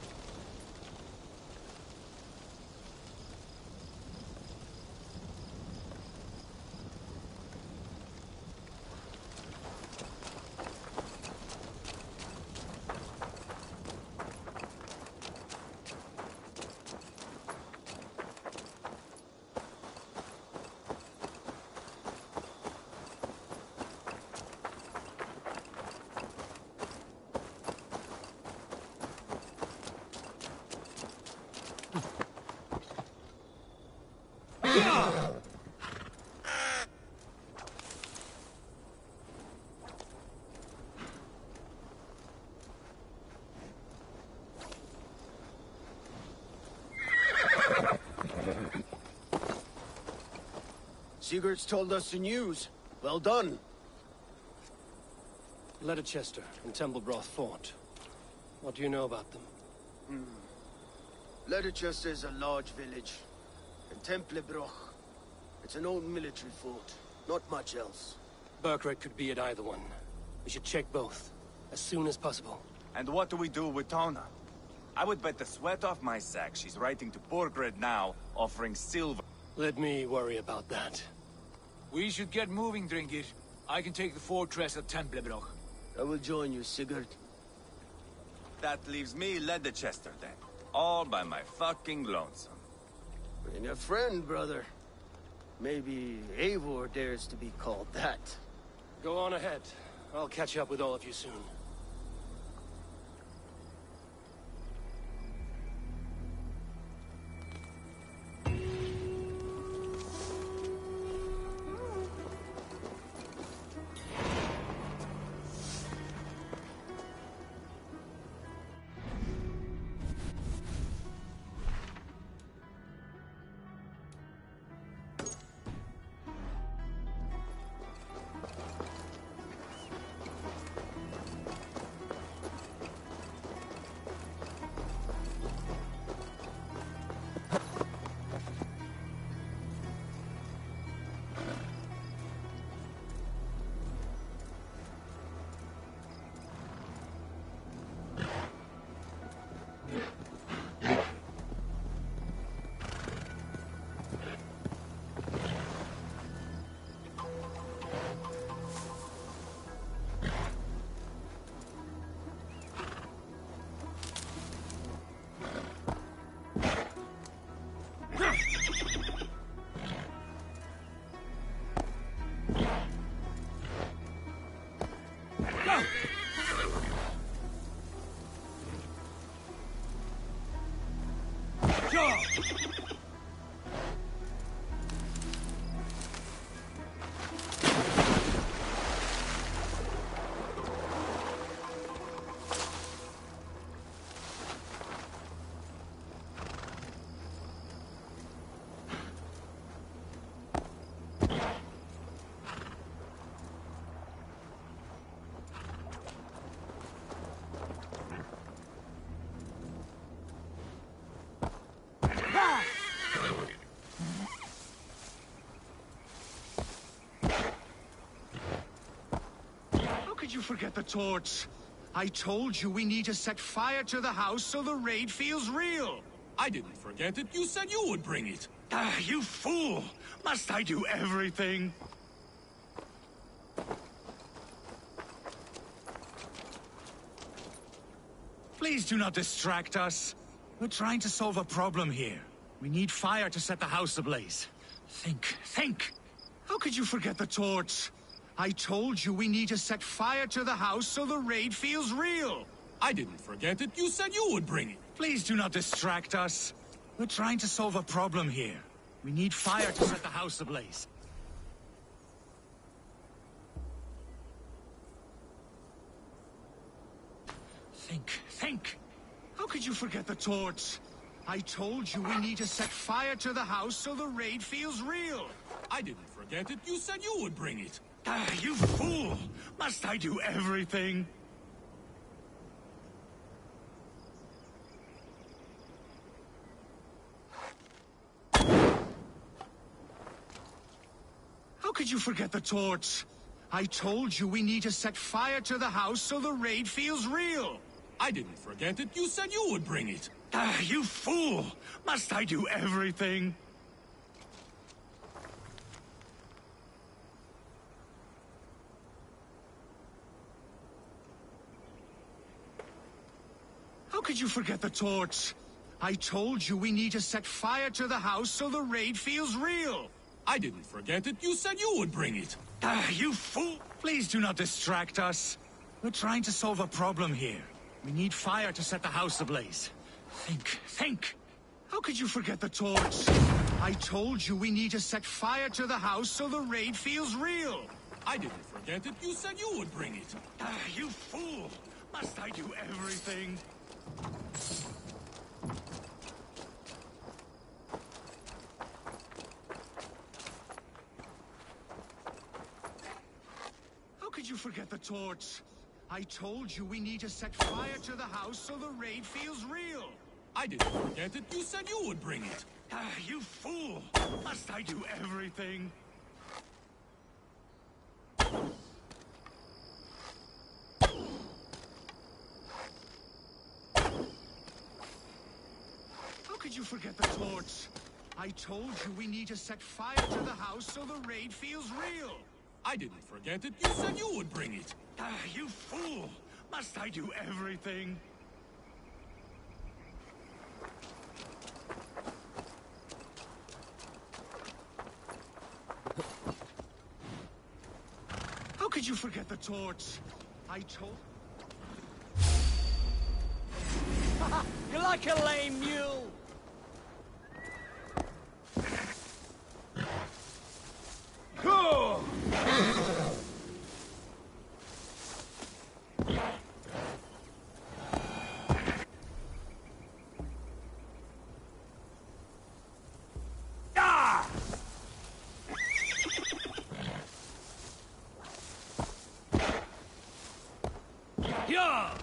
K: Sigurd's told us the news. Well done.
C: Leicester and Templebroth fought. What do you know about them?
K: Leicester is a large village. And Templebroch, it's an old military fort. Not much else.
C: Burkred could be at either one. We should check both, as soon as possible.
I: And what do we do with Tona? I would bet the sweat off my sack she's writing to Borgred now, offering silver.
C: Let me worry about that.
L: We should get moving, Drinkir. I can take the fortress at Templebroch.
K: I will join you, Sigurd.
I: That leaves me Leicester then. All by my fucking lonesome.
K: Bring a friend, brother. Maybe Eivor dares to be called that.
C: Go on ahead. I'll catch up with all of you soon.
O: Did you forget the torch? I told you we need to set fire to the house so the raid feels real.
S: I didn't forget it. You said you would bring it.
O: Ah, you fool! Must I do everything?
I: Please do not distract us. We're trying to solve a problem here. We need fire to set the house ablaze. Think! How could you forget the torch? I told you we need to set fire to the house so the raid feels real.
S: I didn't forget it. You said you would bring it.
I: Please do not distract us. We're trying to solve a problem here. We need fire to set the house ablaze. Think! How could you forget the torch? I told you we need to set fire to the house so the raid feels real.
S: I didn't forget it. You said you would bring it.
I: You fool! Must I do everything? How could you forget the torch? I told you we need to set fire to the house so the raid feels real.
S: I didn't forget it. You said you would bring it.
I: You fool! Must I do everything? How could you forget the torch? I told you we need to set fire to the house so the raid feels real.
S: I didn't forget it. You said you would bring it.
I: You fool! Please do not distract us. We're trying to solve a problem here. We need fire to set the house ablaze. Think! How could you forget the torch? I told you we need to set fire to the house so the raid feels real.
S: I didn't forget it. You said you would bring it.
I: You fool! Must I do everything? How could you forget the torch? I told you we need to set fire to the house so the raid feels real.
S: I didn't forget it. You said you would bring it.
I: You fool! Must I do everything? How could you forget the torch? I told you we need to set fire to the house so the raid feels real.
S: I didn't forget it. You said you would bring it.
I: You fool! Must I do everything? How could you forget the torch? I told...
O: You're like a lame mule! Cool!
I: Yeah!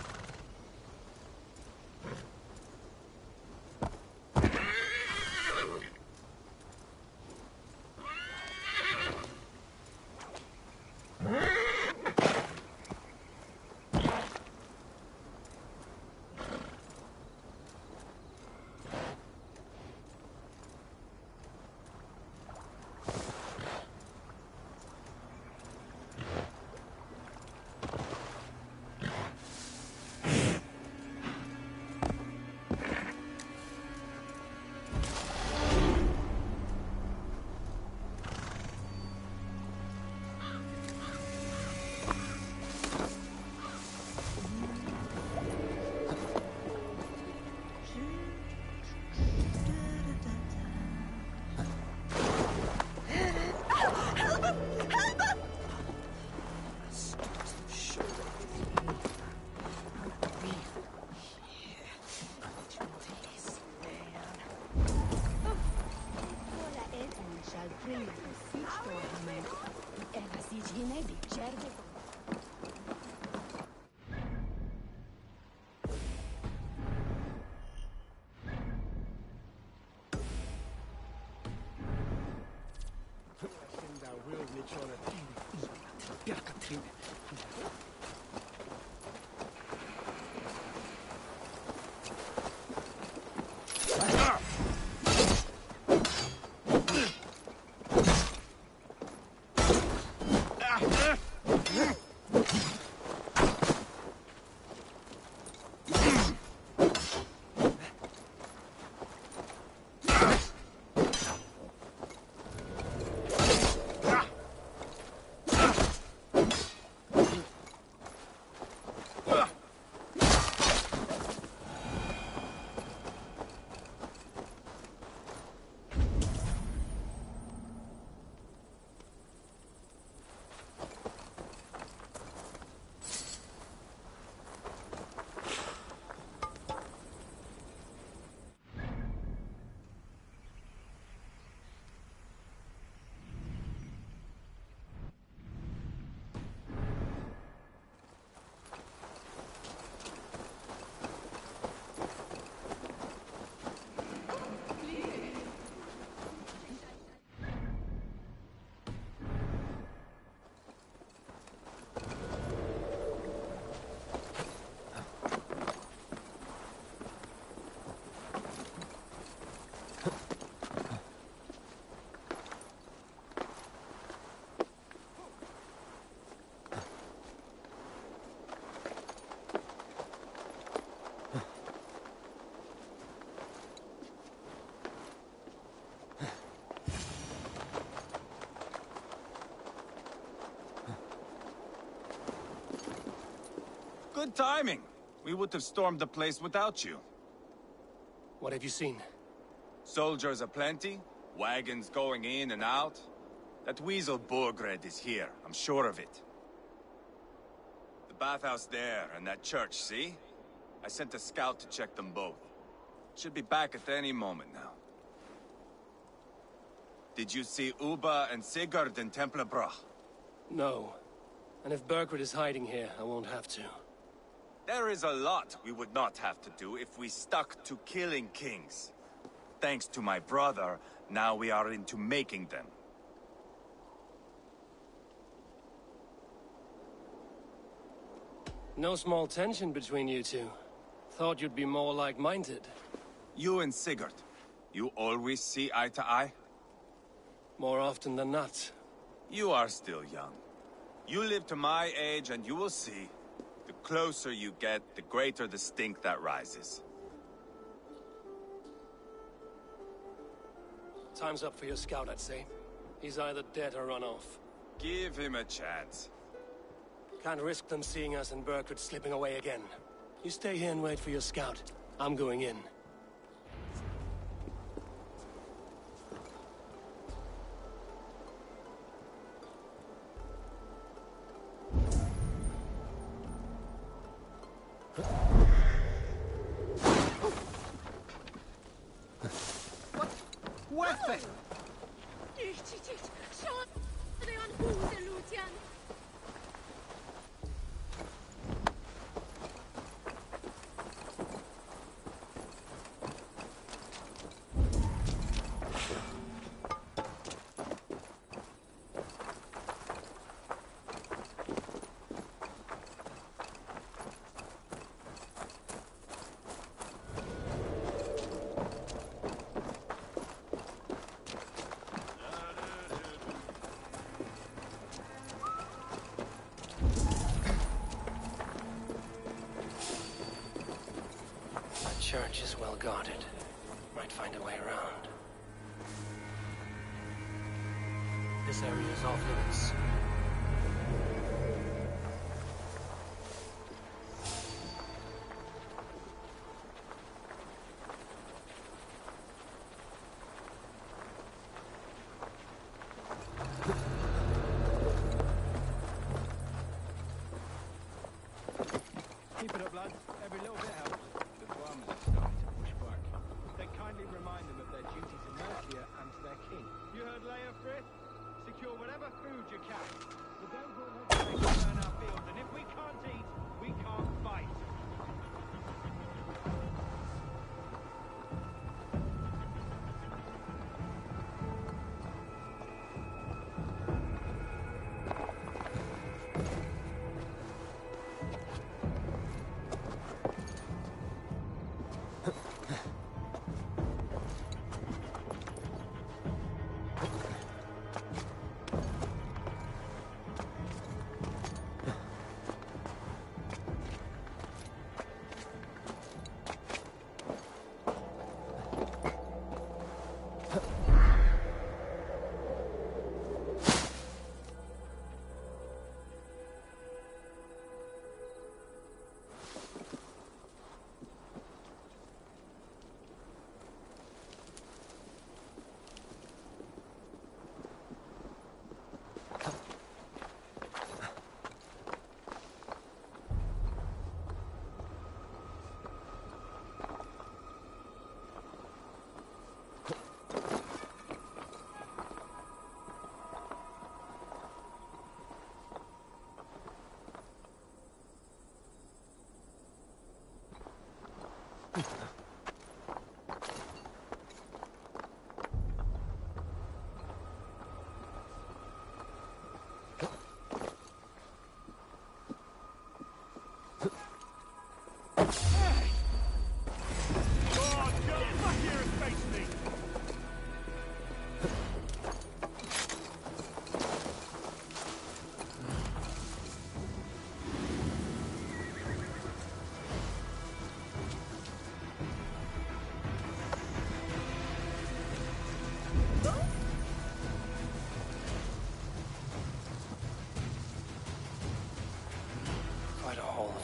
I: Good timing. We would have stormed the place without you.
C: What have you seen?
I: Soldiers aplenty, wagons going in and out. That weasel Borgred is here, I'm sure of it. The bathhouse there, and that church, see? I sent a scout to check them both. Should be back at any moment now. Did you see Uba and Sigurd in Templebroch?
C: No. And if Bergred is hiding here, I won't have to.
I: There is a lot we would not have to do if we stuck to killing kings. Thanks to my brother, now we are into making them.
C: No small tension between you two. Thought you'd be more like-minded.
I: You and Sigurd, you always see eye to eye?
C: More often than not.
I: You are still young. You live to my age and you will see. The closer you get, the greater the stink that rises.
C: Time's up for your scout, I'd say. He's either dead or run off.
I: Give him a chance.
C: Can't risk them seeing us and Bergred slipping away again. You stay here and wait for your scout. I'm going in.
O: Weapon!
C: Church is well guarded. Might find a way around. This area is off limits.
O: Keep it up, lads. Every little bit helps. The farmers are starting to push back. They kindly remind them of their duty to Mercia and to their king. You heard Leia Frith? Secure whatever food you can. But don't go ahead and burn our fields, and if we can't eat, we can't fight.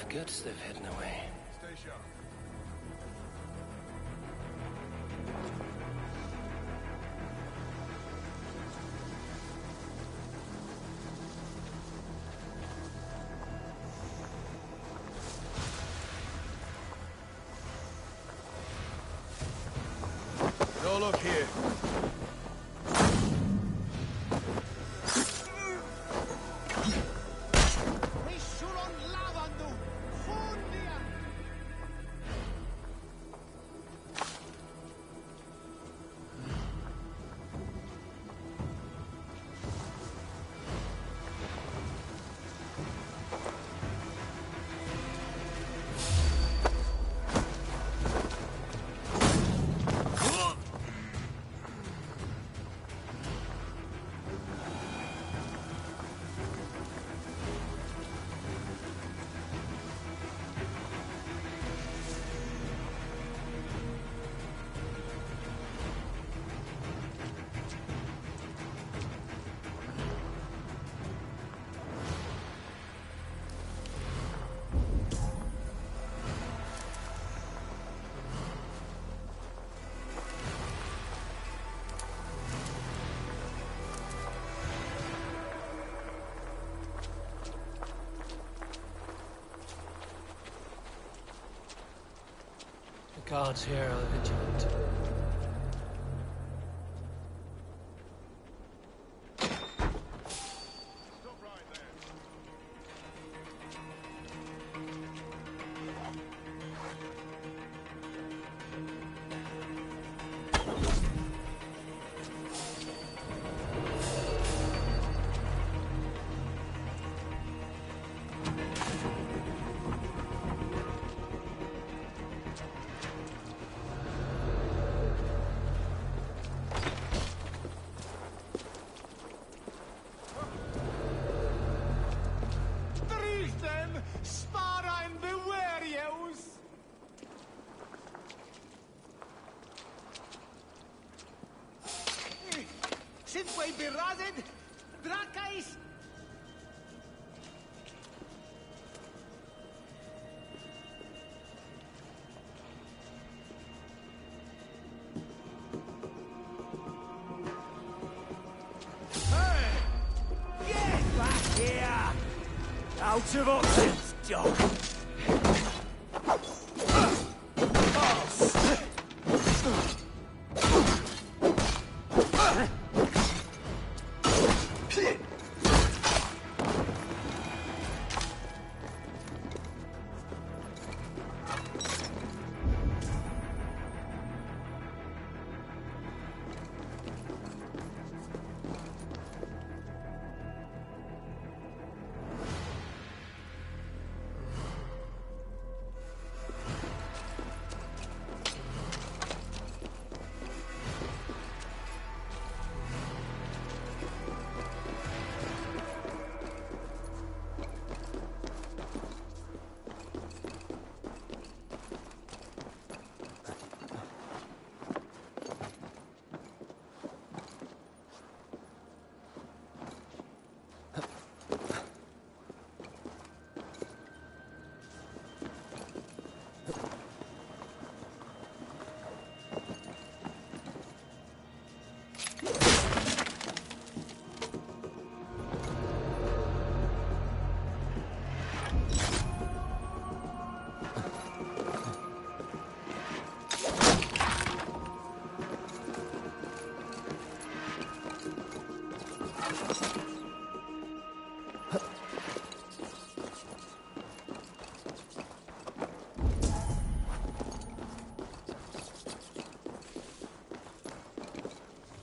C: of goods they've hidden away.
H: Stay sharp.
K: No look here.
C: The guards here are vigilant.
G: Sintway berazed? Drakais? Hey! Get back here! Out of options, dog!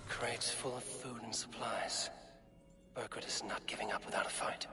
C: Crates full of food and supplies. Burgred is not giving up without a fight.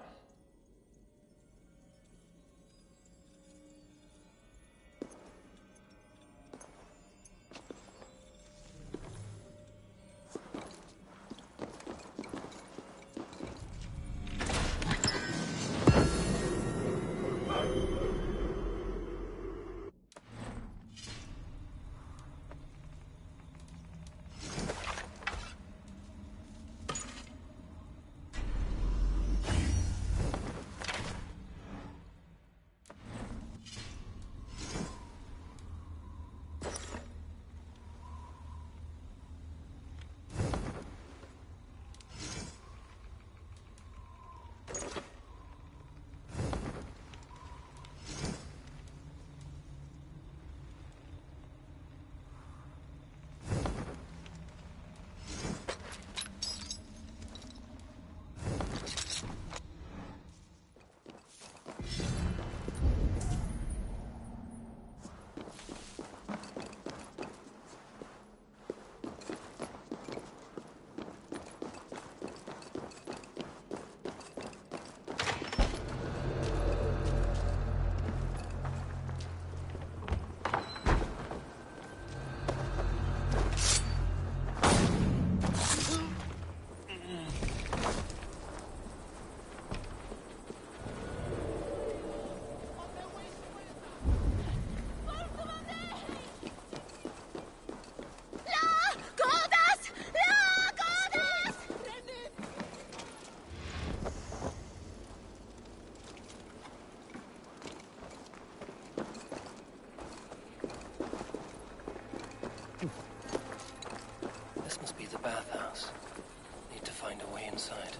N: inside.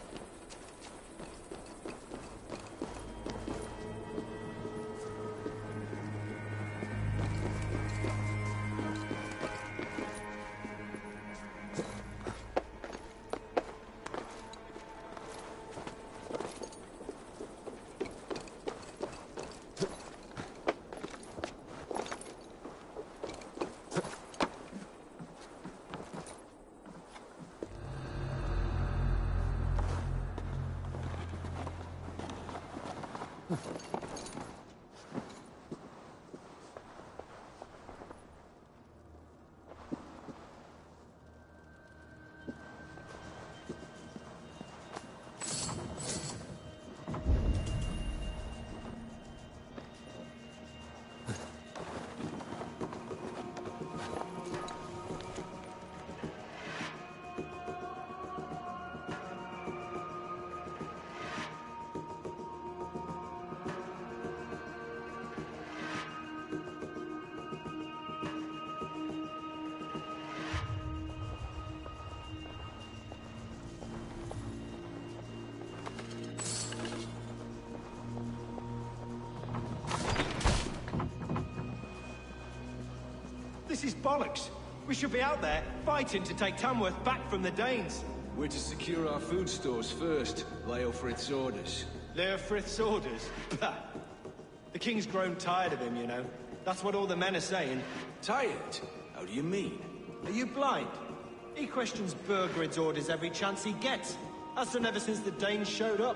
O: This is bollocks. We should be out there, fighting to take Tamworth back from the Danes.
K: We're to secure our food stores first. Leofrith's orders.
O: Leofrith's orders? Bah. The king's grown tired of him, you know. That's what all the men are saying.
K: Tired? How do you mean?
O: Are you blind? He questions Burgred's orders every chance he gets. Has done ever since the Danes showed up.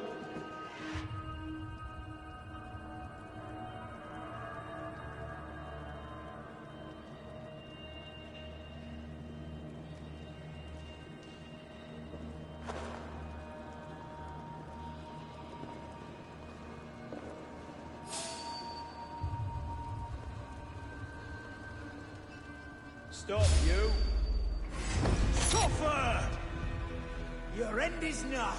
K: Stop, you! Suffer! Your end is nigh!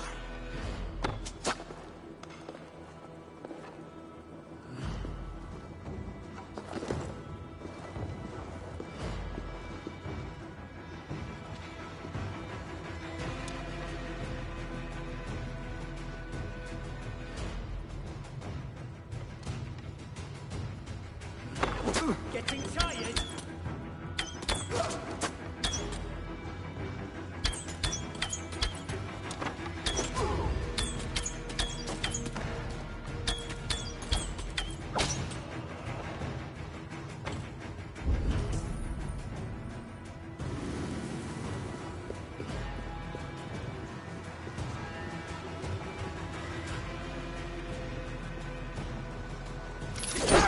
K: Getting tired?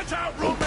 S: Get out, Robbie!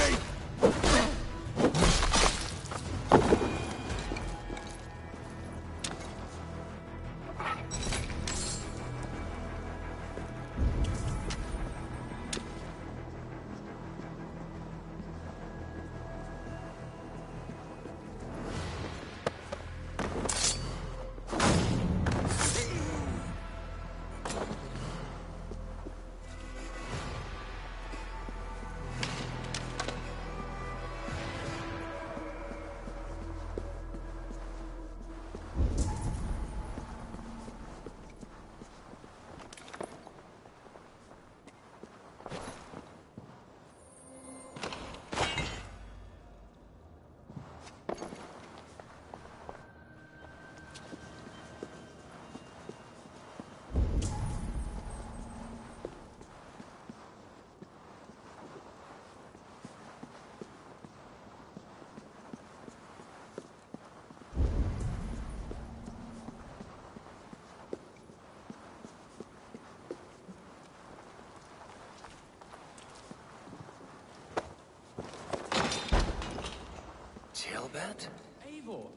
N: Tilbert?
C: Eivor!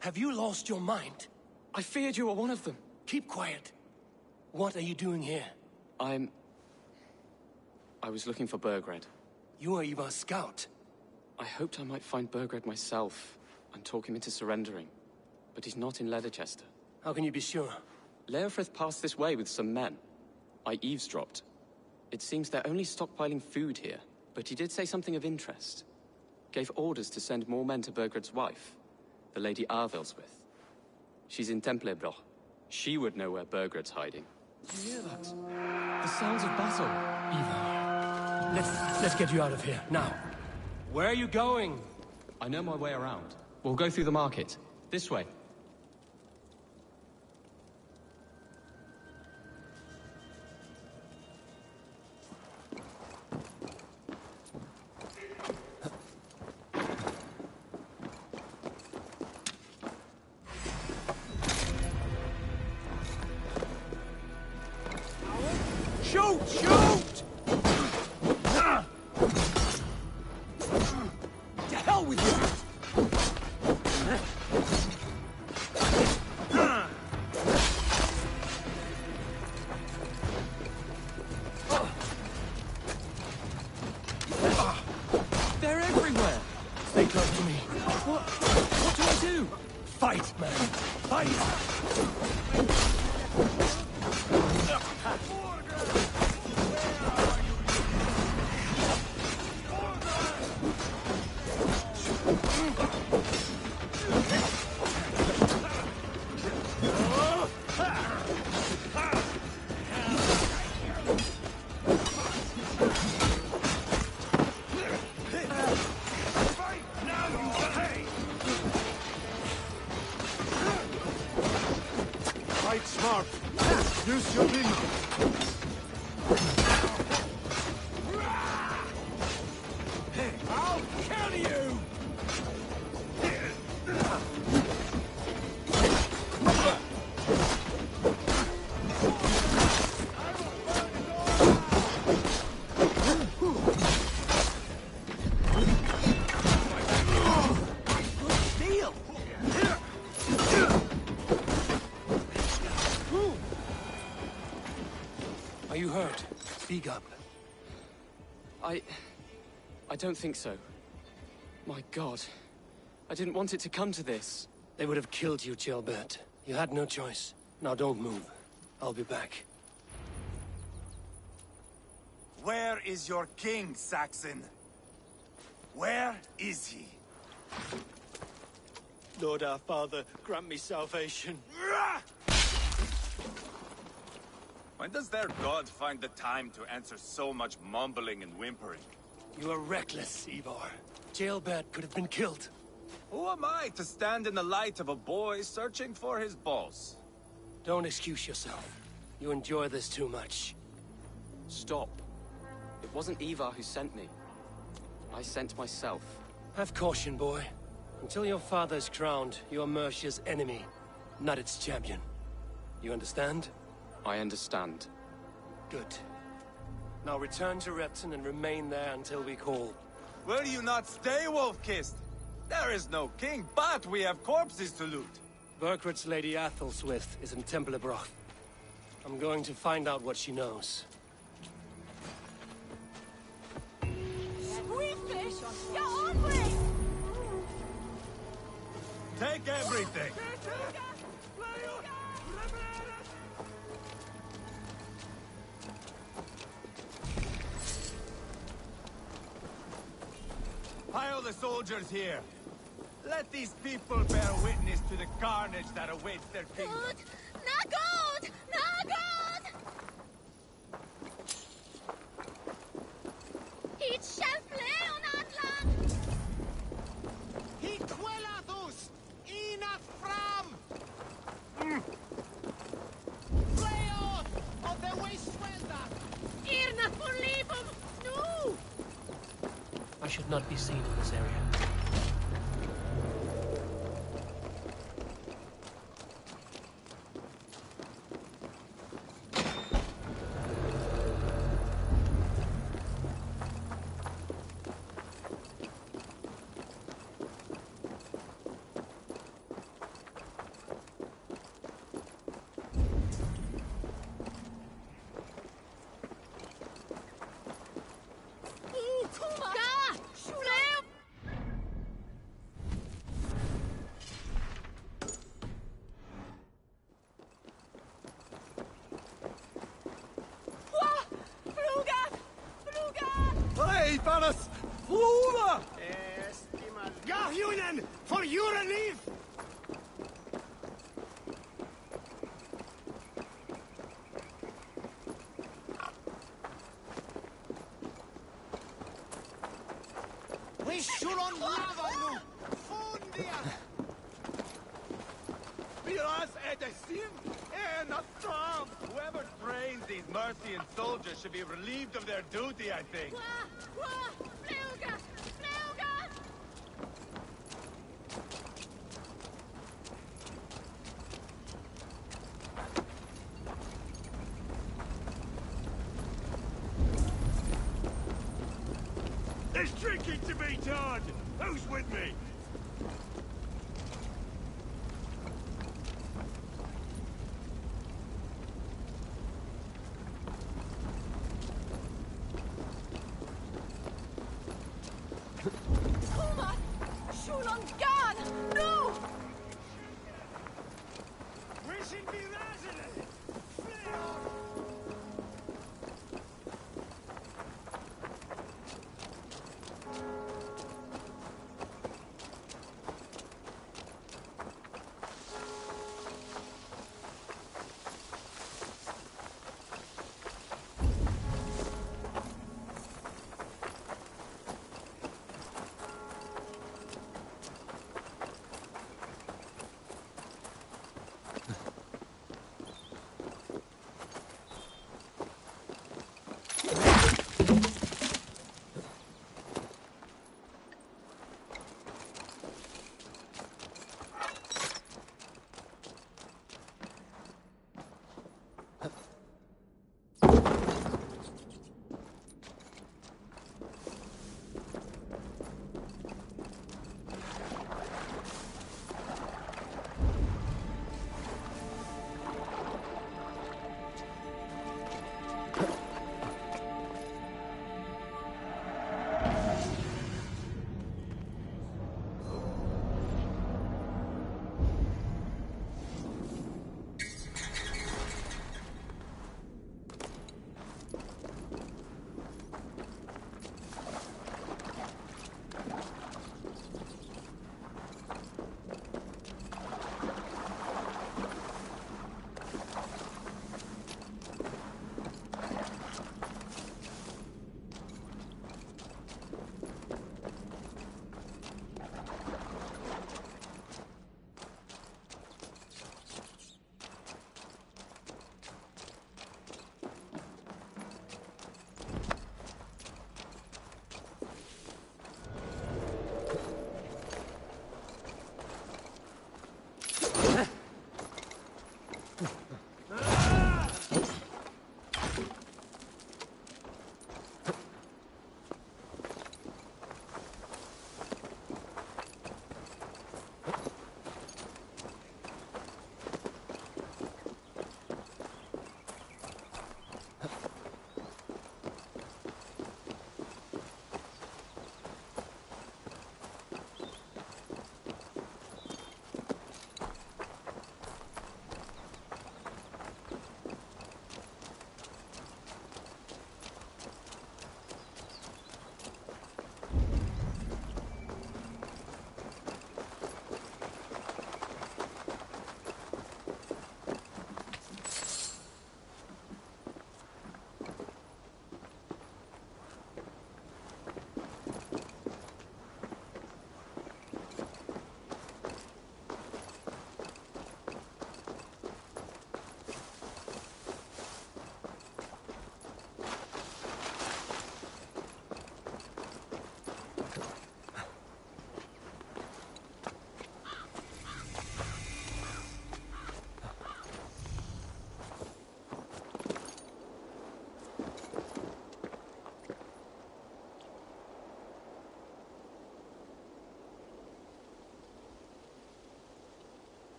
C: Have you lost your mind?
N: I feared you were one of them.
C: Keep quiet. What are you doing here?
Q: I was looking for Burgred.
C: You are Ivar's scout.
Q: I hoped I might find Burgred myself and talk him into surrendering. But he's not in Leatherchester.
C: How can you be sure?
Q: Leofrith passed this way with some men. I eavesdropped. It seems they're only stockpiling food here, but he did say something of interest. Gave orders to send more men to Burgred's wife. the Lady Arvel's with. She's in Templebroch. She would know where Burgred's hiding. You hear that? The sounds of battle.
C: Ivar, let's get you out of here, now. Where are you going?
Q: I know my way around. We'll go through the market. This way.
S: Shoot! Shoot!
C: To hell with you! They're everywhere! Stay close to me. What do I do? Fight, man! Fight!
S: Fight smart. Use your limit.
C: I'll kill you! Are you hurt? Speak up.
Q: I don't think so. My God. I didn't want it to come to this.
C: They would have killed you, Gilbert. You had no choice. Now don't move. I'll be back.
H: Where is your king, Saxon? Where is he?
K: Lord our Father, grant me salvation.
H: When does their god find the time to answer so much mumbling and whimpering?
C: You are reckless, Ivar. Gilbert could have been killed.
H: Who am I to stand in the light of a boy searching for his balls?
C: Don't excuse yourself. You enjoy this too much.
Q: Stop. It wasn't Ivar who sent me. I sent myself.
C: Have caution, boy. Until your father's crowned, you are Mercia's enemy, not its champion. You understand?
Q: I understand.
C: Good. Now return to Repton and remain there until we call.
H: Will you not stay, Wolf-Kissed? There is no king, but we have corpses to loot.
C: Burgred's Lady Athelstwith is in Templebroch. I'm going to find out what she knows.
F: Squeakfish! You're hombre!
H: Take everything! Pile the soldiers here. Let these people bear witness to the carnage that awaits their kingdom.
F: Not good! Not good! Hit Shelfle on Atlan!
S: Hit Quelathus! Enough from! Leo of the Wastewander!
F: Irna for Libum! No!
C: I should not be seen in this area.
S: Varas! Flora! Estimal Gahjunen! For your relief!
H: Whoever trains these Mercian soldiers should be relieved of their duty, I think.
K: There's drinking to be done! Who's with me?
F: No!
K: Wishing me resident!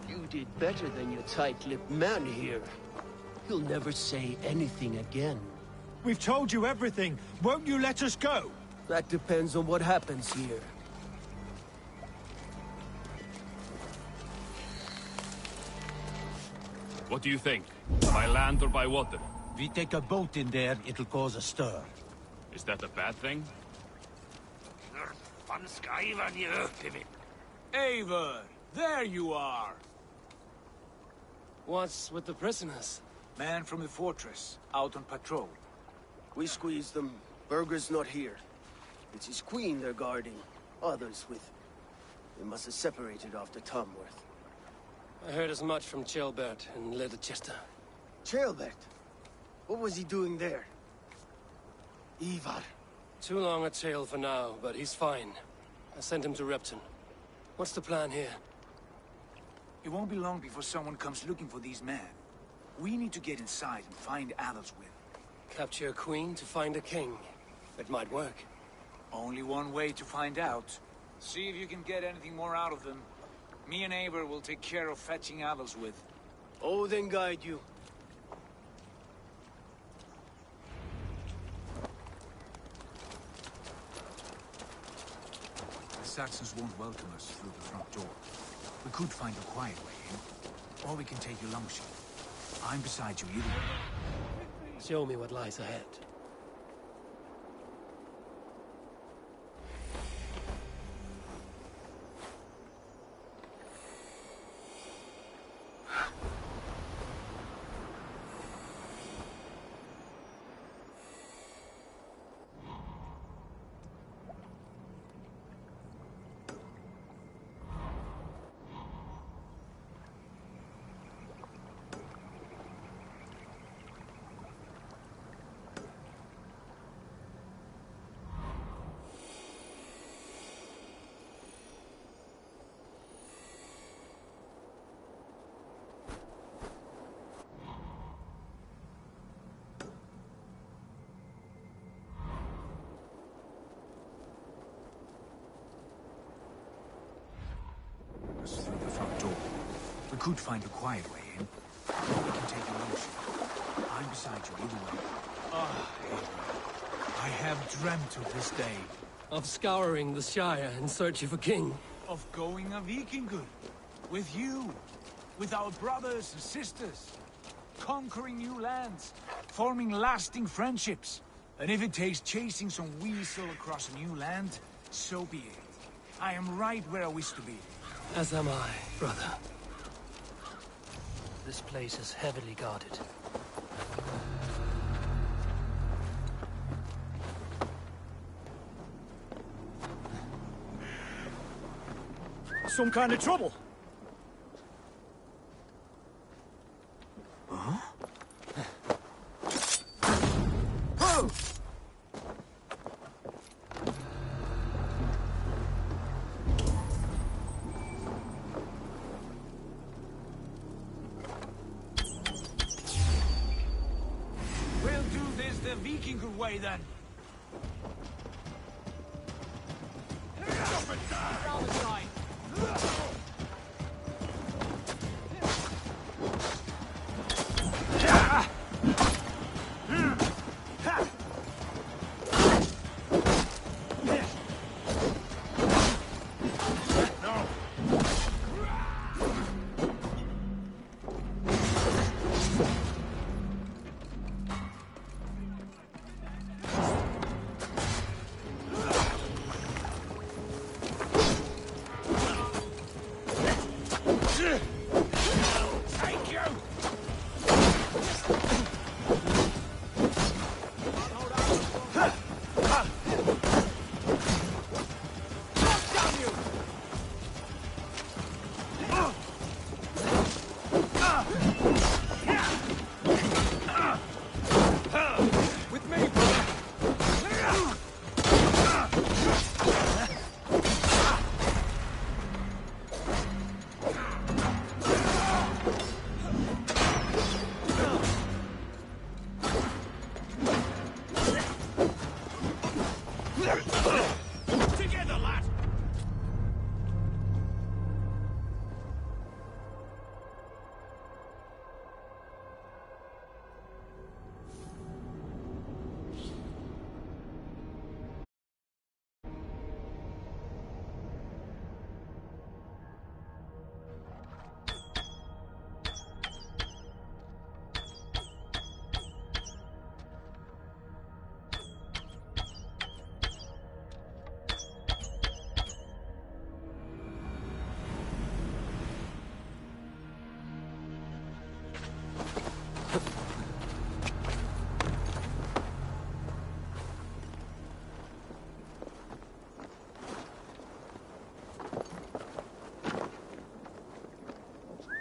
K: You did better than your tight-lipped man here. He'll never say anything again.
L: We've told you everything. Won't you let us go?
K: That depends on what happens here.
I: What do you think? By land or by water?
G: If we take a boat in there, it'll cause a stir.
I: Is that a bad thing?
L: Eivor, there you are.
C: What's with the prisoners?
L: Man from the fortress, out on patrol.
K: We squeezed them. Berger's not here. It's his queen they're guarding. Others with him. They must have separated after Tamworth.
C: I heard as much from Chilbert and Leicester.
K: Chilbert? What was he doing there? Ivar.
C: Too long a tale for now, but he's fine. I sent him to Repton. What's the plan here?
L: It won't be long before someone comes looking for these men. We need to get inside and find Adelswyn.
C: Capture a queen to find a king. It might work.
L: Only one way to find out. See if you can get anything more out of them. Me and Eivor will take care of fetching Adelswyn.
K: Oh, then guide you.
L: The Saxons won't welcome us through the front door. We could find a quiet way in, or we can take your longship. I'm beside you either way.
C: Show me what lies ahead.
L: Through the front door. We could find a quiet way in, or we can take your longship. I'm beside you either way. Ah, Eivor. I have dreamt of this day.
C: Of scouring the Shire in search of a king.
L: Of going a Vikingur. With you. With our brothers and sisters. Conquering new lands. Forming lasting friendships. And if it takes chasing some weasel across a new land, so be it. I am right where I wish to be.
C: As am I, brother. This place is heavily guarded.
L: Some kind of trouble. Huh? Oh! We'll do this the Vikingur way then. Around the side.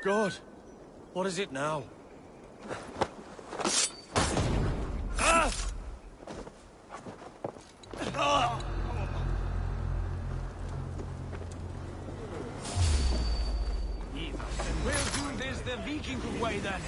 C: God, what is it now?
L: We'll do this the Viking way then.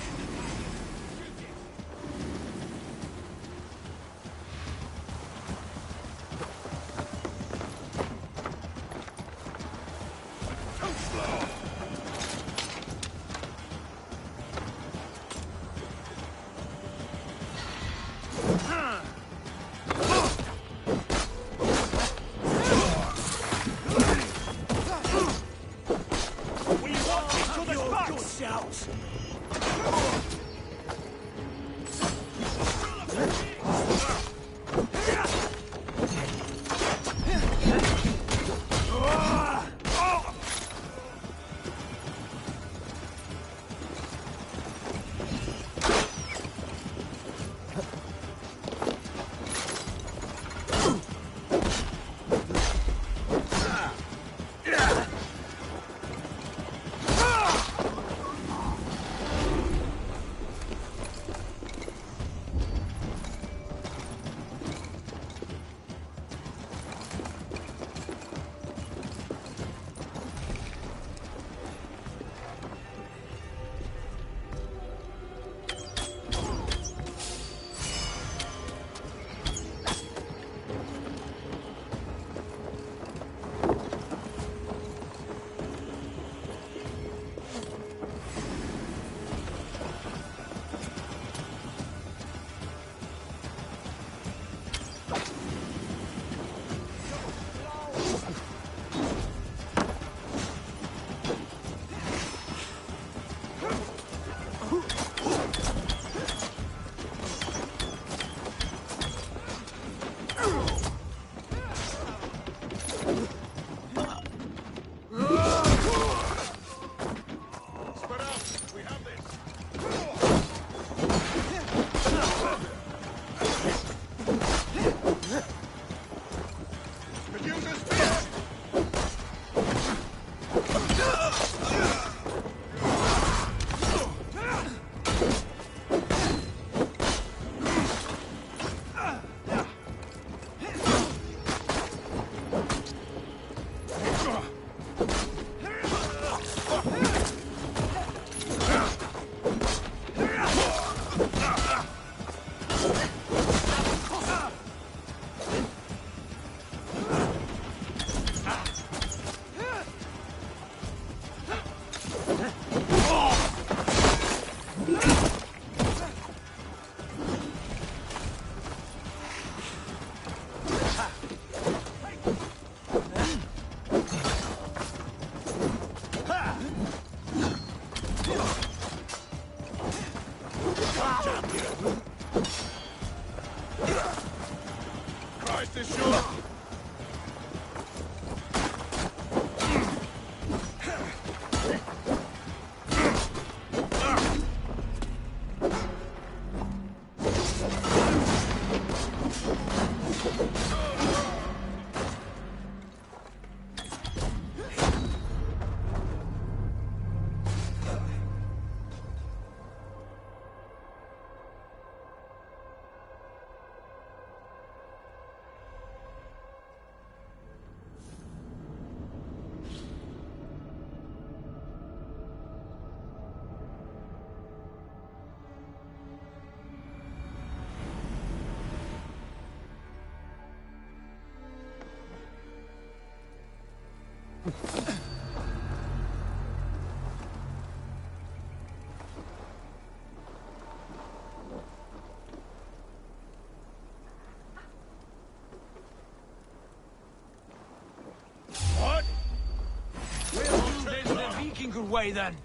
L: Viking way then.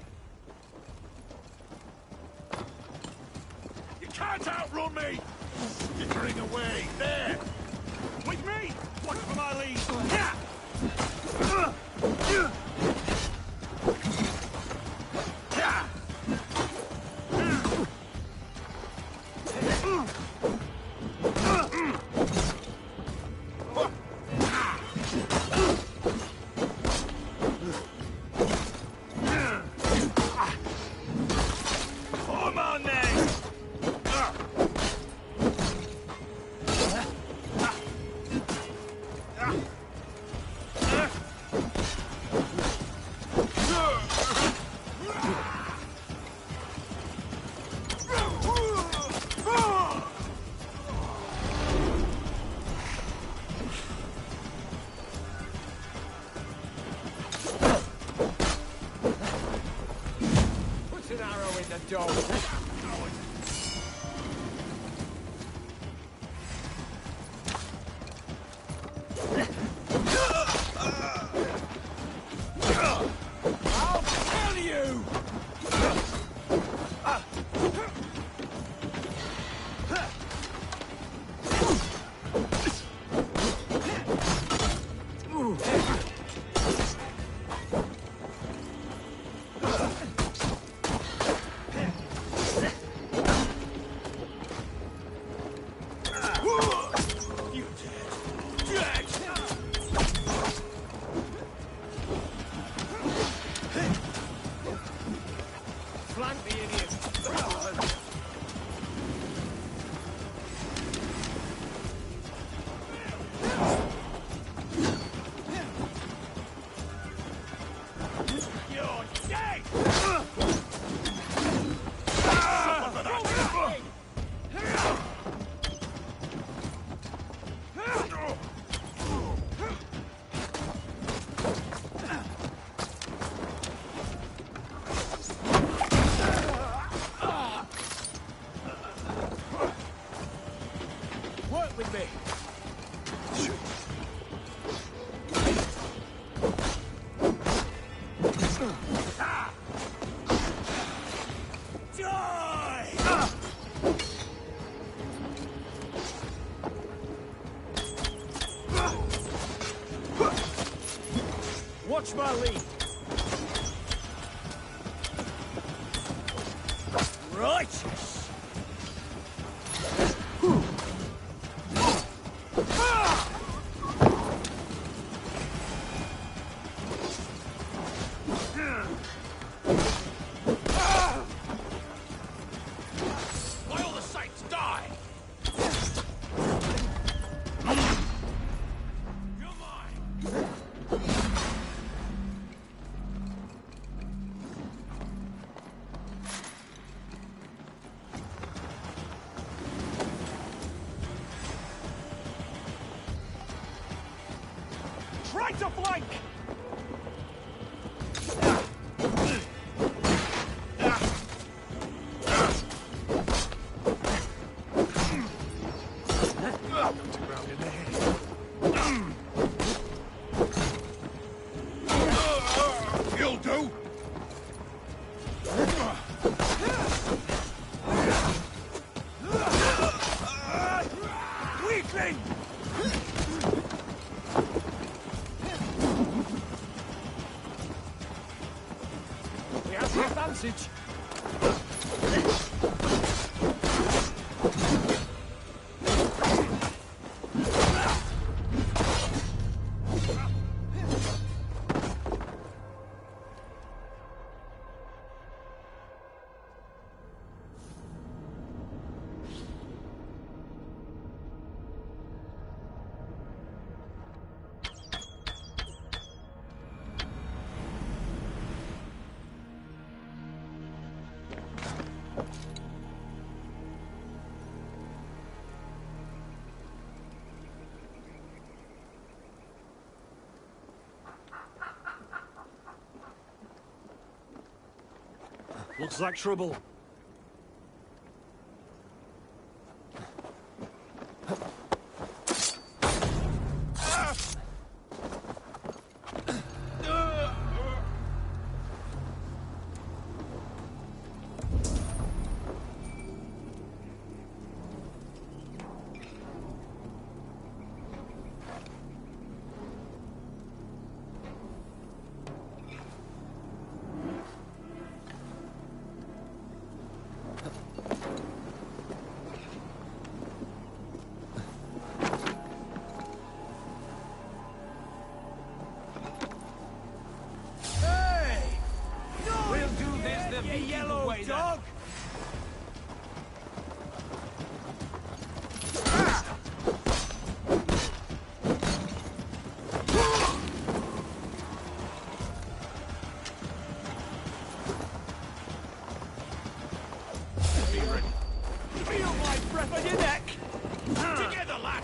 S: You can't outrun me! Skittering away, there! With me! Watch for my lead! Yeah!
L: show. I'll kill you!
C: Flank the idiot!
S: You're dead!
L: Work with me. Watch my lead. Righteous.
S: Why all the saints die? You're mine!
L: Try to flank!
S: You'll do!
L: Weakling! We have the advantage.
C: Looks like trouble.
L: Yellow dog!
S: Feel my breath on your neck! Together, lad!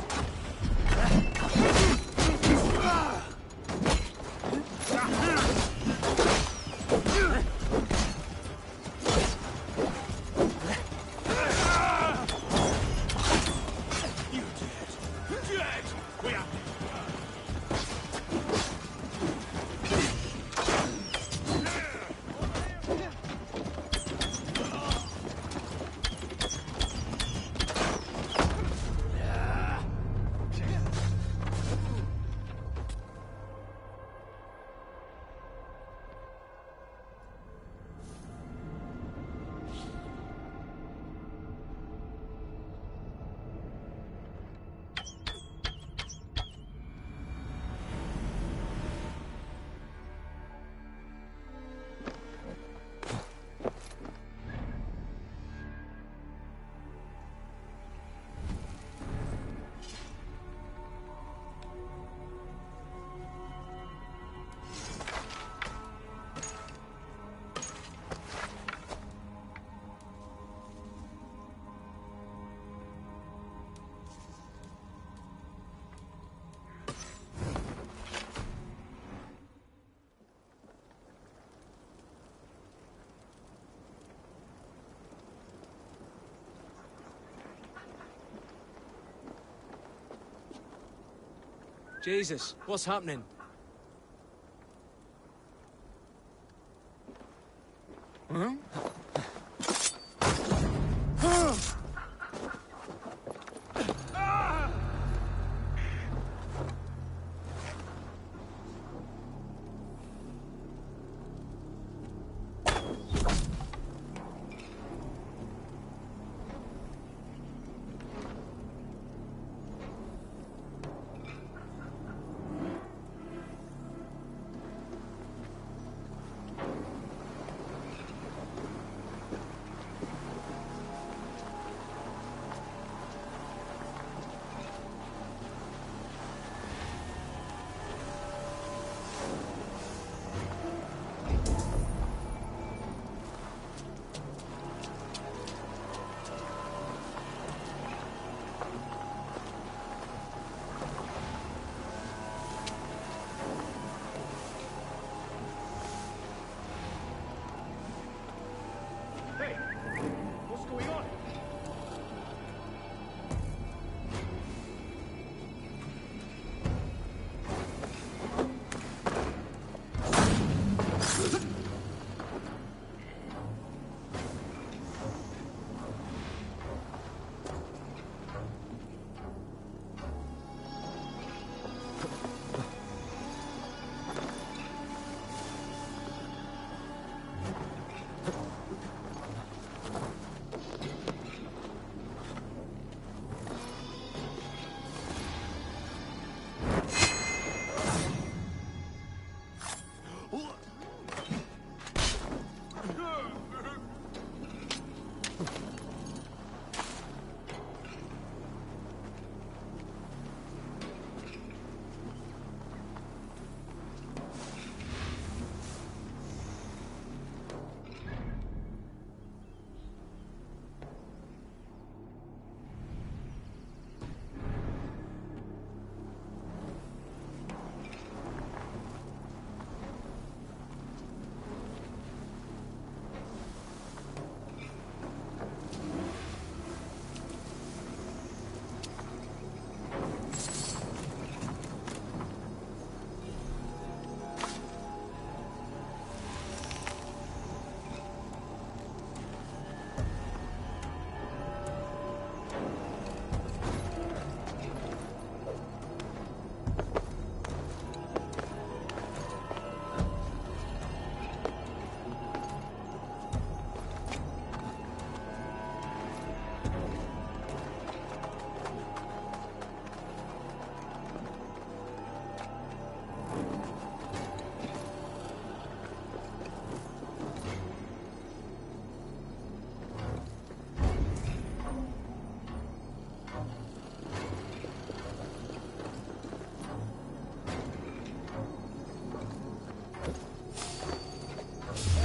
Q: Jesus, what's happening?
L: Huh?
O: Hey, what's going on?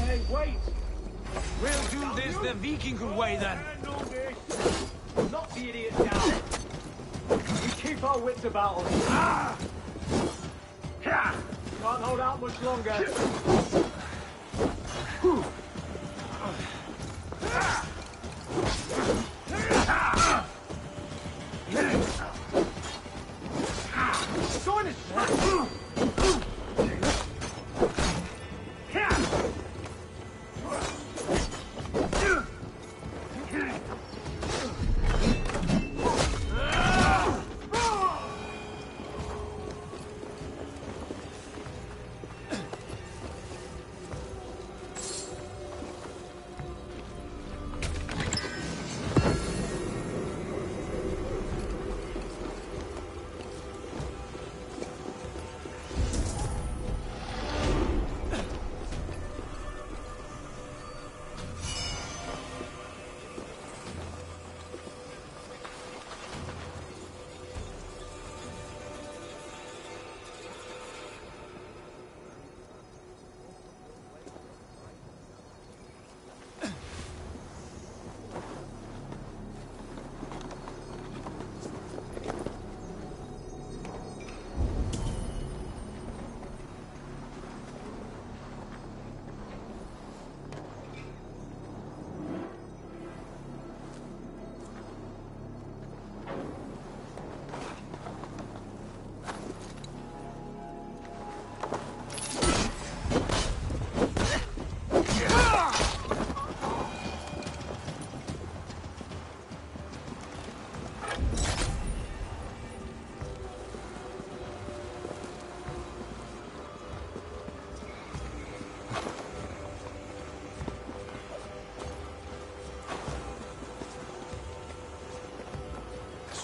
O: Hey, wait!
L: We'll do this the Viking way then.
O: Knock the idiot down. We keep our wits about us. Ah! Can't hold out much longer.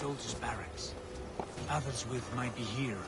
L: soldiers' barracks. Others with might be here.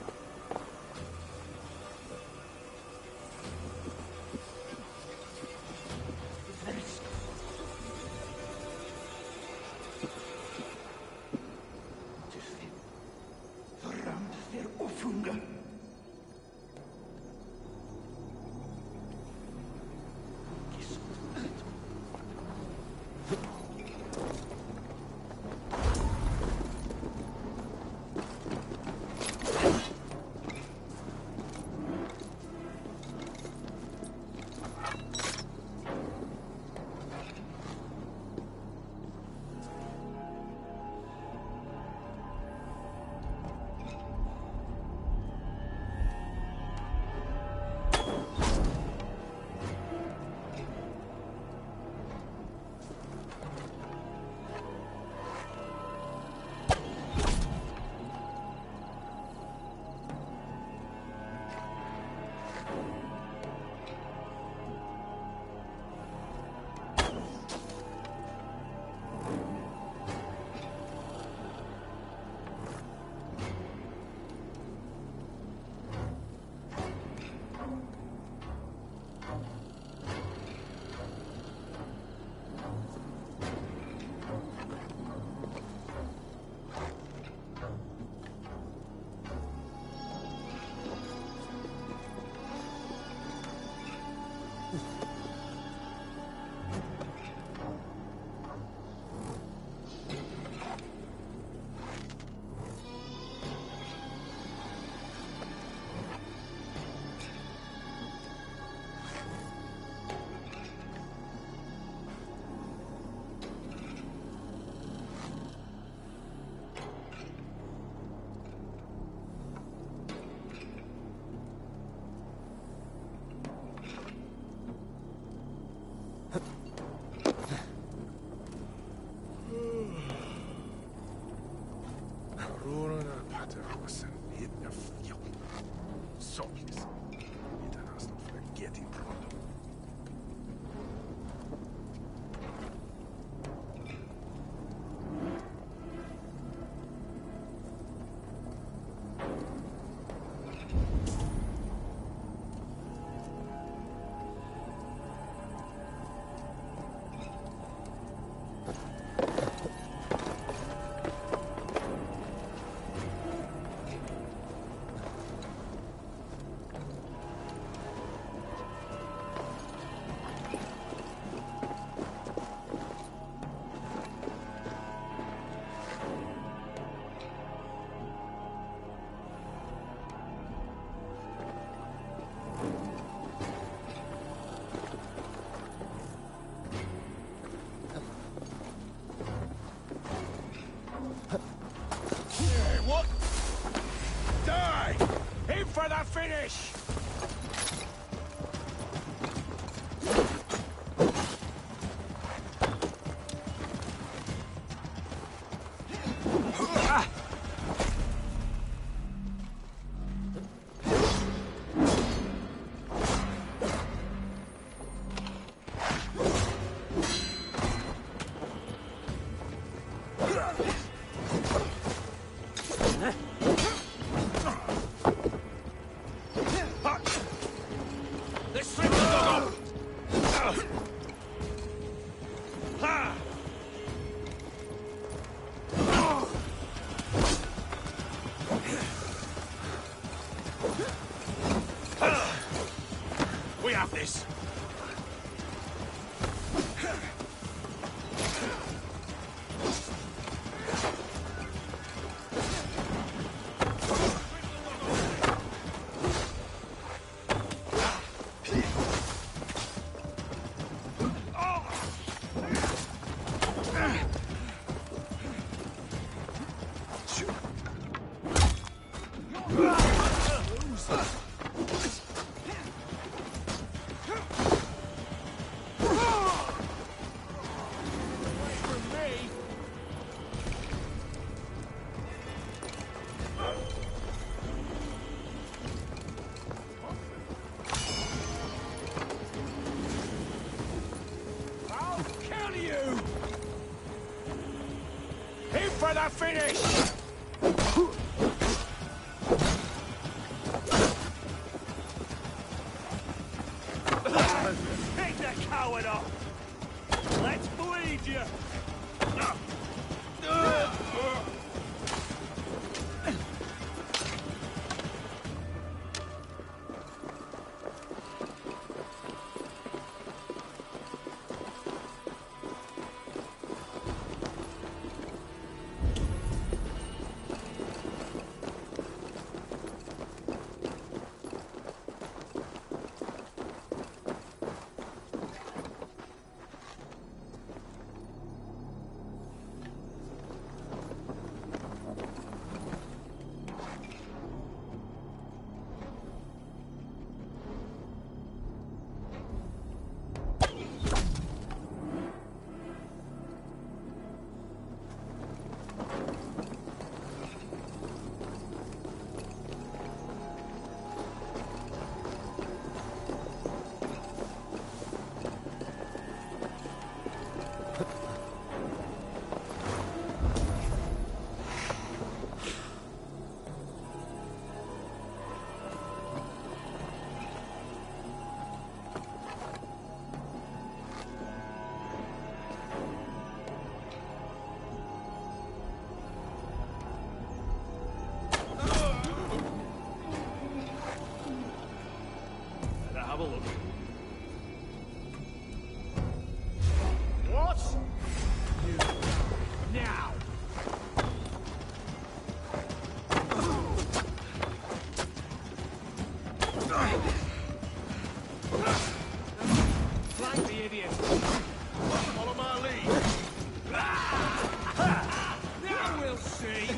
S: For the finish! We have this. for the finish! Take the coward off! Let's bleed you! Have a look. What? You now. Flank the idiot. Follow my lead. Now we'll see.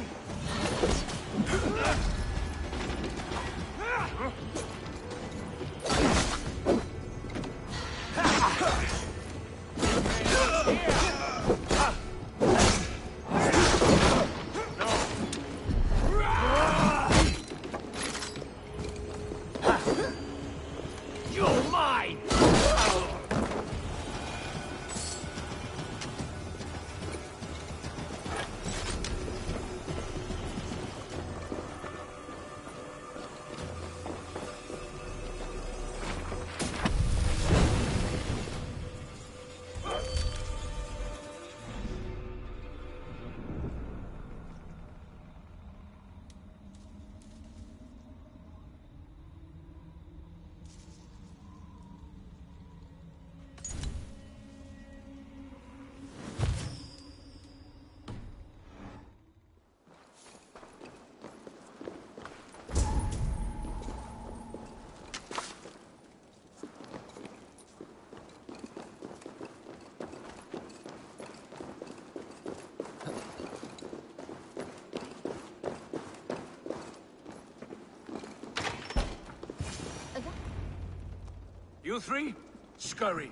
S: You three, scurry.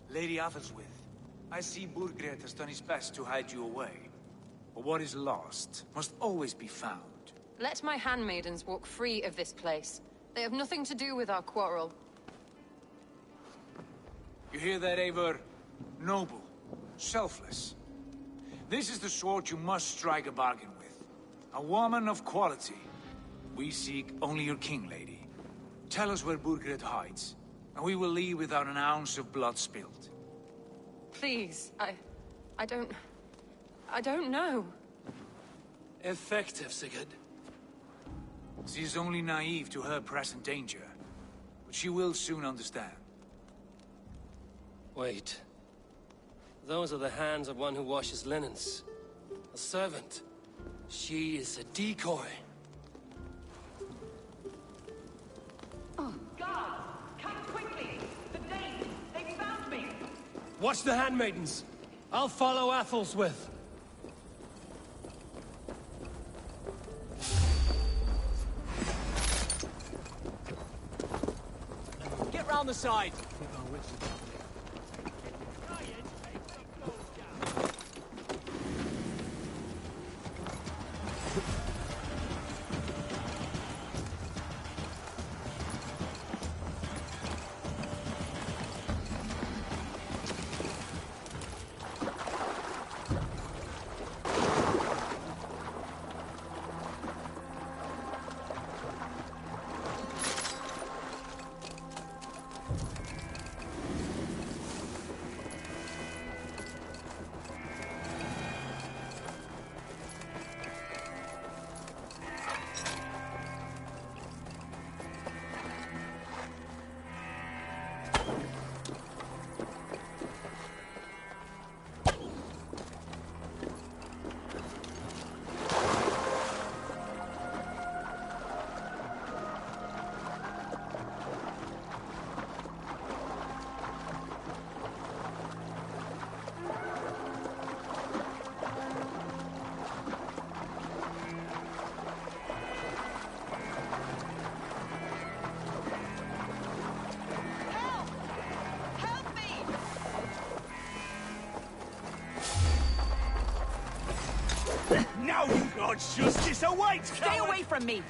L: Lady Athelwith, I see Burgred has done his best to hide you away. But what is lost must always be found.
T: Let my handmaidens walk free of this place. They have nothing to do with our quarrel.
L: You hear that, Eivor? Noble, selfless. This is the sword you must strike a bargain with. A woman of quality. We seek only your king, lady. Tell us where Burgred hides, and we will leave without an ounce of blood spilled.
T: Please, I don't know.
C: Effective, Sigurd.
L: She is only naive to her present danger, but she will soon understand.
C: Wait. Those are the hands of one who washes linens. A servant. She is a decoy.
J: Guards, come quickly! The Danes, they found me!
C: Watch the handmaidens. I'll follow Athelwith.
G: Get round the side.
S: God's justice awaits!
F: Stay away from me!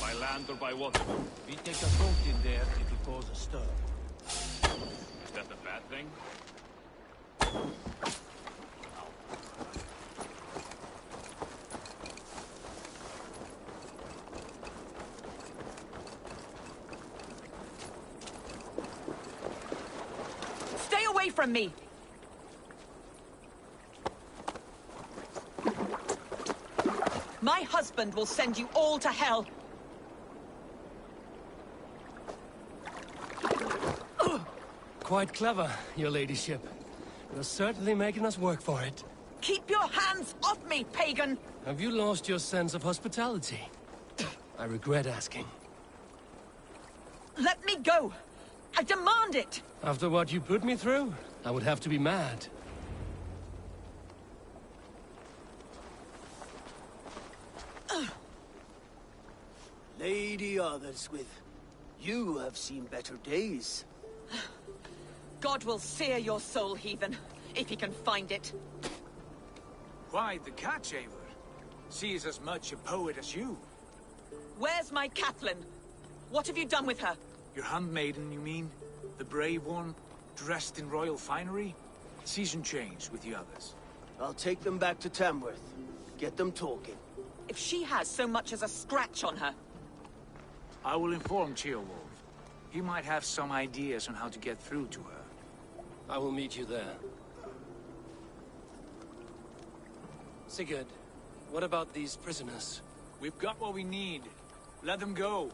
S: By land or by water?
O: We take a boat in there if it goes astir.
S: Is that a bad thing?
F: Stay away from me! My husband will send you all to hell!
C: Quite clever, your ladyship. You're certainly making us work for it.
F: Keep your hands off me, pagan!
C: Have you lost your sense of hospitality? I regret asking.
F: Let me go! I demand it!
C: After what you put me through, I would have to be mad.
K: Lady Otherswith, you have seen better days.
F: God will sear your soul, heathen, if he can find it.
L: Why, the Catchaver? She is as much a poet as you.
F: Where's my Catelyn? What have you done with her?
L: Your handmaiden, you mean? The brave one, dressed in royal finery? Season change with the others.
K: I'll take them back to Tamworth. Get them talking.
F: If she has so much as a scratch on her...
L: I will inform Ceolwulf. He might have some ideas on how to get through to her.
C: I will meet you there. Sigurd, what about these prisoners?
L: We've got what we need. Let them go.